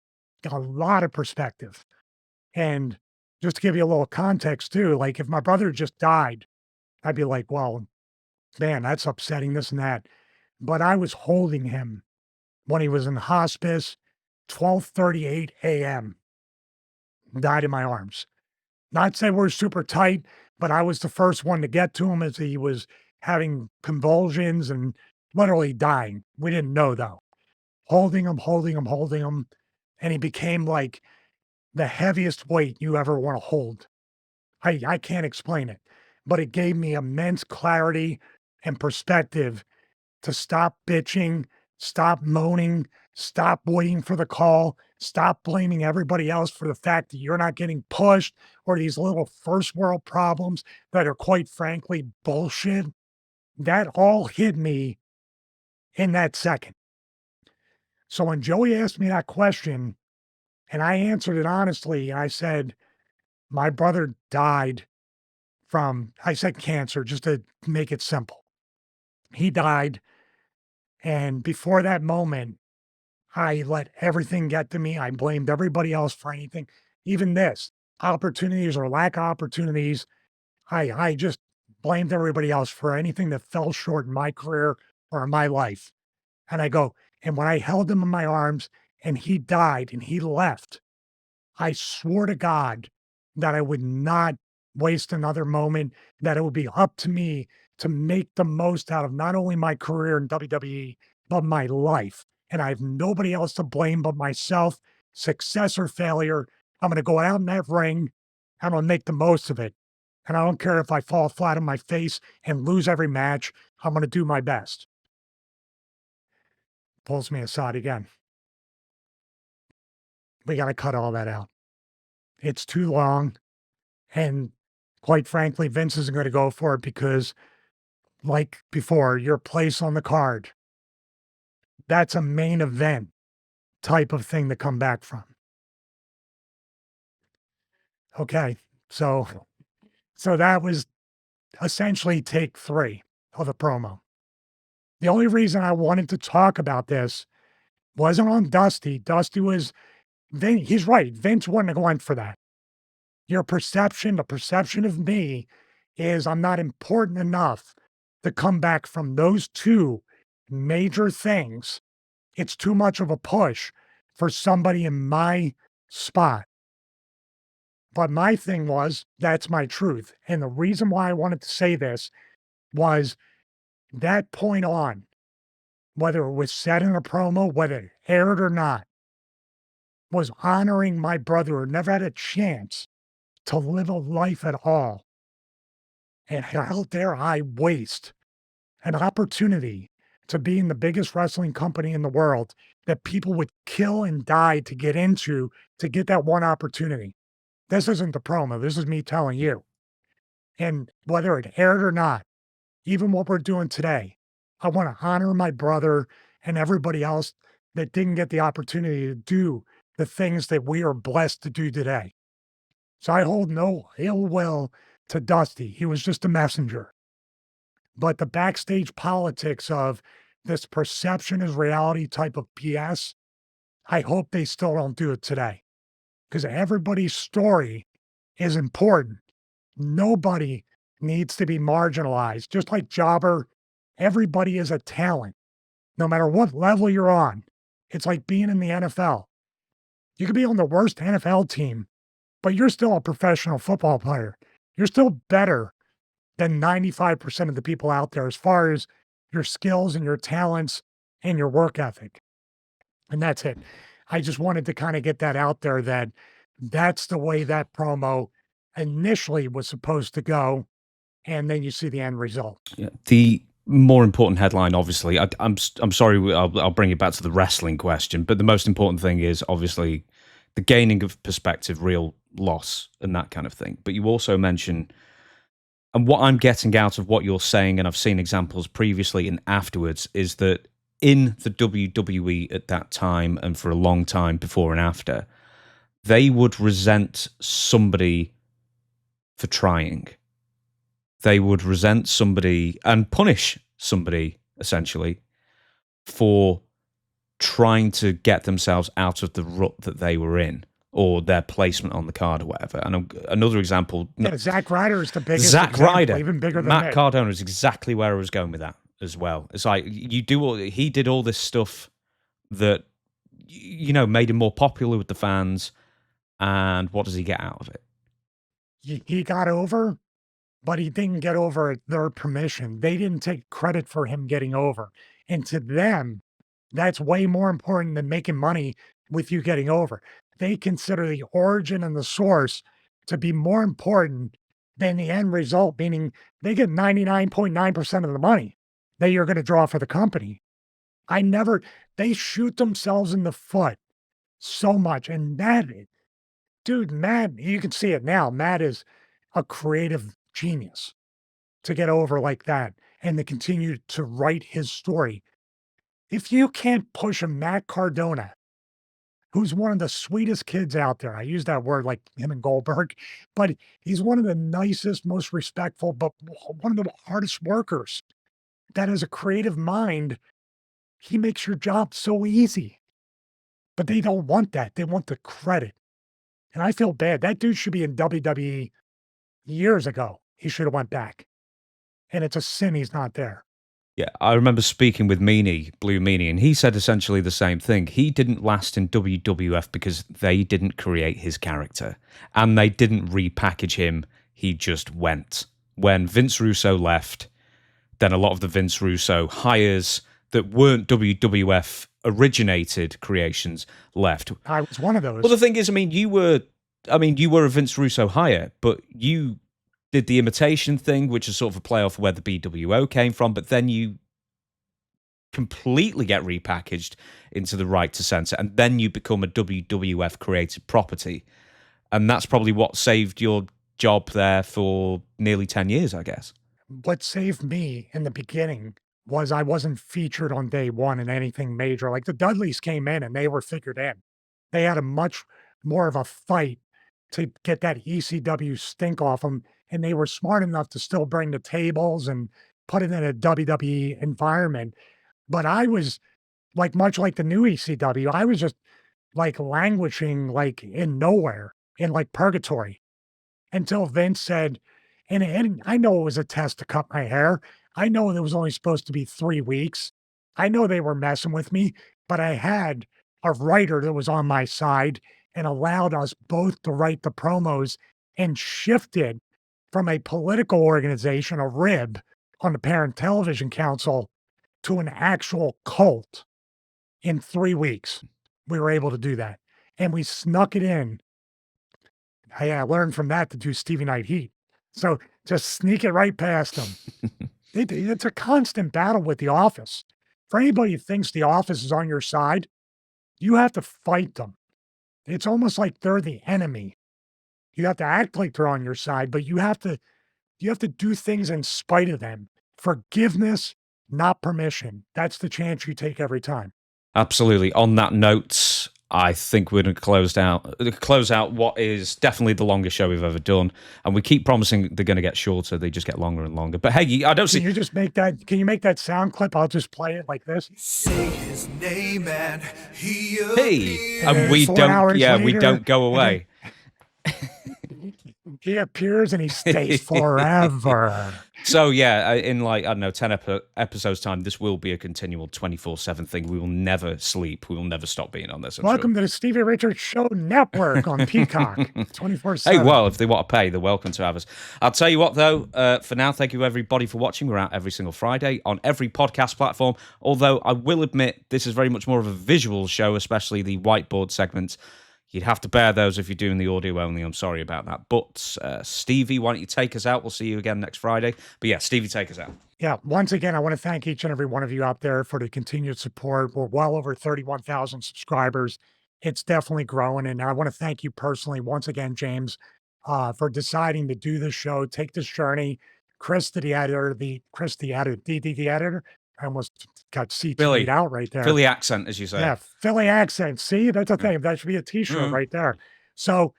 A lot of perspective. And just to give you a little context too, like if my brother just died, I'd be like, well, man, that's upsetting, this and that. But I was holding him when he was in hospice, 12:38 a.m., died in my arms. Not say we're super tight, but I was the first one to get to him as he was having convulsions and literally dying. We didn't know though. Holding him, holding him, holding him. And he became like the heaviest weight you ever want to hold. I can't explain it, but it gave me immense clarity and perspective to stop bitching, stop moaning, stop waiting for the call, stop blaming everybody else for the fact that you're not getting pushed or these little first world problems that are quite frankly bullshit. That all hit me in that second. So when Joey asked me that question and I answered it honestly, I said, my brother died from, I said cancer just to make it simple. He died. And before that moment, I let everything get to me. I blamed everybody else for anything, even this opportunities or lack of opportunities. I just blamed everybody else for anything that fell short in my career or in my life. And I go, and when I held him in my arms and he died and he left, I swore to God that I would not waste another moment, that it would be up to me to make the most out of not only my career in WWE, but my life. And I have nobody else to blame but myself, success or failure. I'm going to go out in that ring. I'm going to make the most of it. And I don't care if I fall flat on my face and lose every match. I'm going to do my best. Pulls me aside again. We got to cut all that out. It's too long. And quite frankly, Vince isn't going to go for it because, like before, your place on the card, that's a main event type of thing to come back from. Okay. So that was essentially take 3 of the promo. The only reason I wanted to talk about this wasn't on Dusty. Dusty was he's right. Vince wouldn't have went for that. Your perception, the perception of me is I'm not important enough to come back from those 2 major things. It's too much of a push for somebody in my spot. But my thing was, that's my truth. And the reason why I wanted to say this was that point on, whether it was said in a promo, whether it aired or not, was honoring my brother who never had a chance to live a life at all. And how dare I waste an opportunity to be in the biggest wrestling company in the world that people would kill and die to get into to get that one opportunity. This isn't the promo. This is me telling you. And whether it aired or not, even what we're doing today, I want to honor my brother and everybody else that didn't get the opportunity to do the things that we are blessed to do today. So I hold no ill will to Dusty. He was just a messenger. But the backstage politics of this perception is reality type of BS, I hope they still don't do it today. Because everybody's story is important. Nobody needs to be marginalized. Just like Jobber, everybody is a talent, no matter what level you're on. It's like being in the NFL. You could be on the worst NFL team, but you're still a professional football player. You're still better than 95% of the people out there as far as your skills and your talents and your work ethic. And that's it. I just wanted to kind of get that out there that that's the way that promo initially was supposed to go. And then you see the end result. Yeah. The more important headline, obviously, I'm sorry, I'll bring it back to the wrestling question, but the most important thing is obviously the gaining of perspective, real loss, and that kind of thing. But you also mention, and what I'm getting out of what you're saying, and I've seen examples previously and afterwards, is that in the WWE at that time and for a long time before and after, they would resent somebody for trying. They would resent somebody and punish somebody, essentially, for trying to get themselves out of the rut that they were in or their placement on the card or whatever. And another example... Yeah, Zack Ryder is the biggest Zack example, Ryder, even bigger than Matt Mick. Cardona is exactly where I was going with that as well. It's like, he did all this stuff that, made him more popular with the fans, and what does he get out of it? He got over, but he didn't get over at their permission. They didn't take credit for him getting over. And to them, that's way more important than making money with you getting over. They consider the origin and the source to be more important than the end result, meaning they get 99.9% of the money that you're going to draw for the company. They shoot themselves in the foot so much. And Matt, you can see it now. Matt is a creative genius to get over like that and to continue to write his story. If you can't push a Matt Cardona, who's one of the sweetest kids out there, I use that word like him and Goldberg, but he's one of the nicest, most respectful, but one of the hardest workers that has a creative mind. He makes your job so easy, but they don't want that. They want the credit. And I feel bad. That dude should be in WWE years ago. He should have went back. And it's a sin he's not there. Yeah, I remember speaking with Blue Meanie, and he said essentially the same thing. He didn't last in WWF because they didn't create his character, and they didn't repackage him. He just went. When Vince Russo left, then a lot of the Vince Russo hires that weren't WWF originated creations left. I was one of those. Well, the thing is, you were a Vince Russo hire, but you did the imitation thing, which is sort of a play off where the BWO came from, but then you completely get repackaged into the right to censor, and then you become a WWF created property. And that's probably what saved your job there for nearly 10 years, I guess. What saved me in the beginning was I wasn't featured on day one in anything major. Like the Dudleys came in and they were figured in. They had a much more of a fight to get that ECW stink off them. And they were smart enough to still bring the tables and put it in a WWE environment. But I was like, much like the new ECW, I was just like languishing like in nowhere, in like purgatory, until Vince said, and I know it was a test to cut my hair. I know it was only supposed to be 3 weeks. I know they were messing with me, but I had a writer that was on my side and allowed us both to write the promos and shifted from a political organization, a rib on the parent television council, to an actual cult in 3 weeks. We were able to do that. And we snuck it in. I learned from that to do Stevie Night Heat. So just sneak it right past them. It's a constant battle with the office. For anybody who thinks the office is on your side, you have to fight them. It's almost like they're the enemy. You have to act like they're on your side, but you have to do things in spite of them. Forgiveness, not permission. That's the chance you take every time. Absolutely. On that note, I think we're going to close out what is definitely the longest show we've ever done. And we keep promising they're going to get shorter. They just get longer and longer. But hey, I don't see... Can you make that sound clip? I'll just play it like this. Say his name and he Hey, and we don't go away. He appears and he stays forever. So yeah, in like, I don't know, 10 episodes time, this will be a continual 24/7 thing. We will never sleep. We will never stop being on this. Welcome to the Stevie Richards Show Network on Peacock, 24/7. Hey, well, if they want to pay, they're welcome to have us. I'll tell you what, though, for now, thank you everybody for watching. We're out every single Friday on every podcast platform, although I will admit this is very much more of a visual show, especially the whiteboard segments. You'd have to bear those if you're doing the audio only. I'm sorry about that. But Stevie, why don't you take us out? We'll see you again next Friday. But yeah, Stevie, take us out. Yeah, once again, I want to thank each and every one of you out there for the continued support. We're well over 31,000 subscribers. It's definitely growing. And I want to thank you personally, once again, James, for deciding to do this show, take this journey. Chris, the editor, I almost got CTE'd out right there. Philly accent, as you say. Yeah, Philly accent. See, that's a thing. That should be a t-shirt right there. So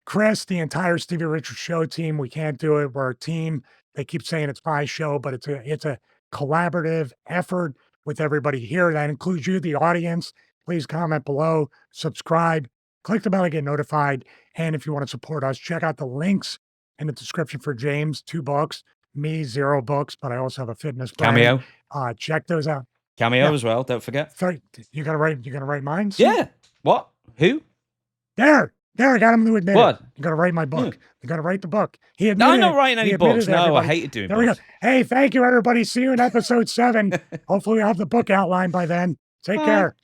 Chris, the entire Stevie Richards Show team, we can't do it. We're a team. They keep saying it's my show, but it's a collaborative effort with everybody here. That includes you, the audience. Please comment below, subscribe, click the bell to get notified. And if you want to support us, check out the links in the description for James, 2 books, me, 0 books, but I also have a fitness brand. Cameo. Check those out. Cameo as well, don't forget. Sorry, you gonna write mine? Yeah. What? Who? There, I got him to admit what? it. You gotta write my book. You gotta write the book. He admitted No, I'm not writing any books. No, I hated doing there books. We go. Hey, thank you, everybody. See you in episode 7. Hopefully we'll have the book outlined by then. Take care.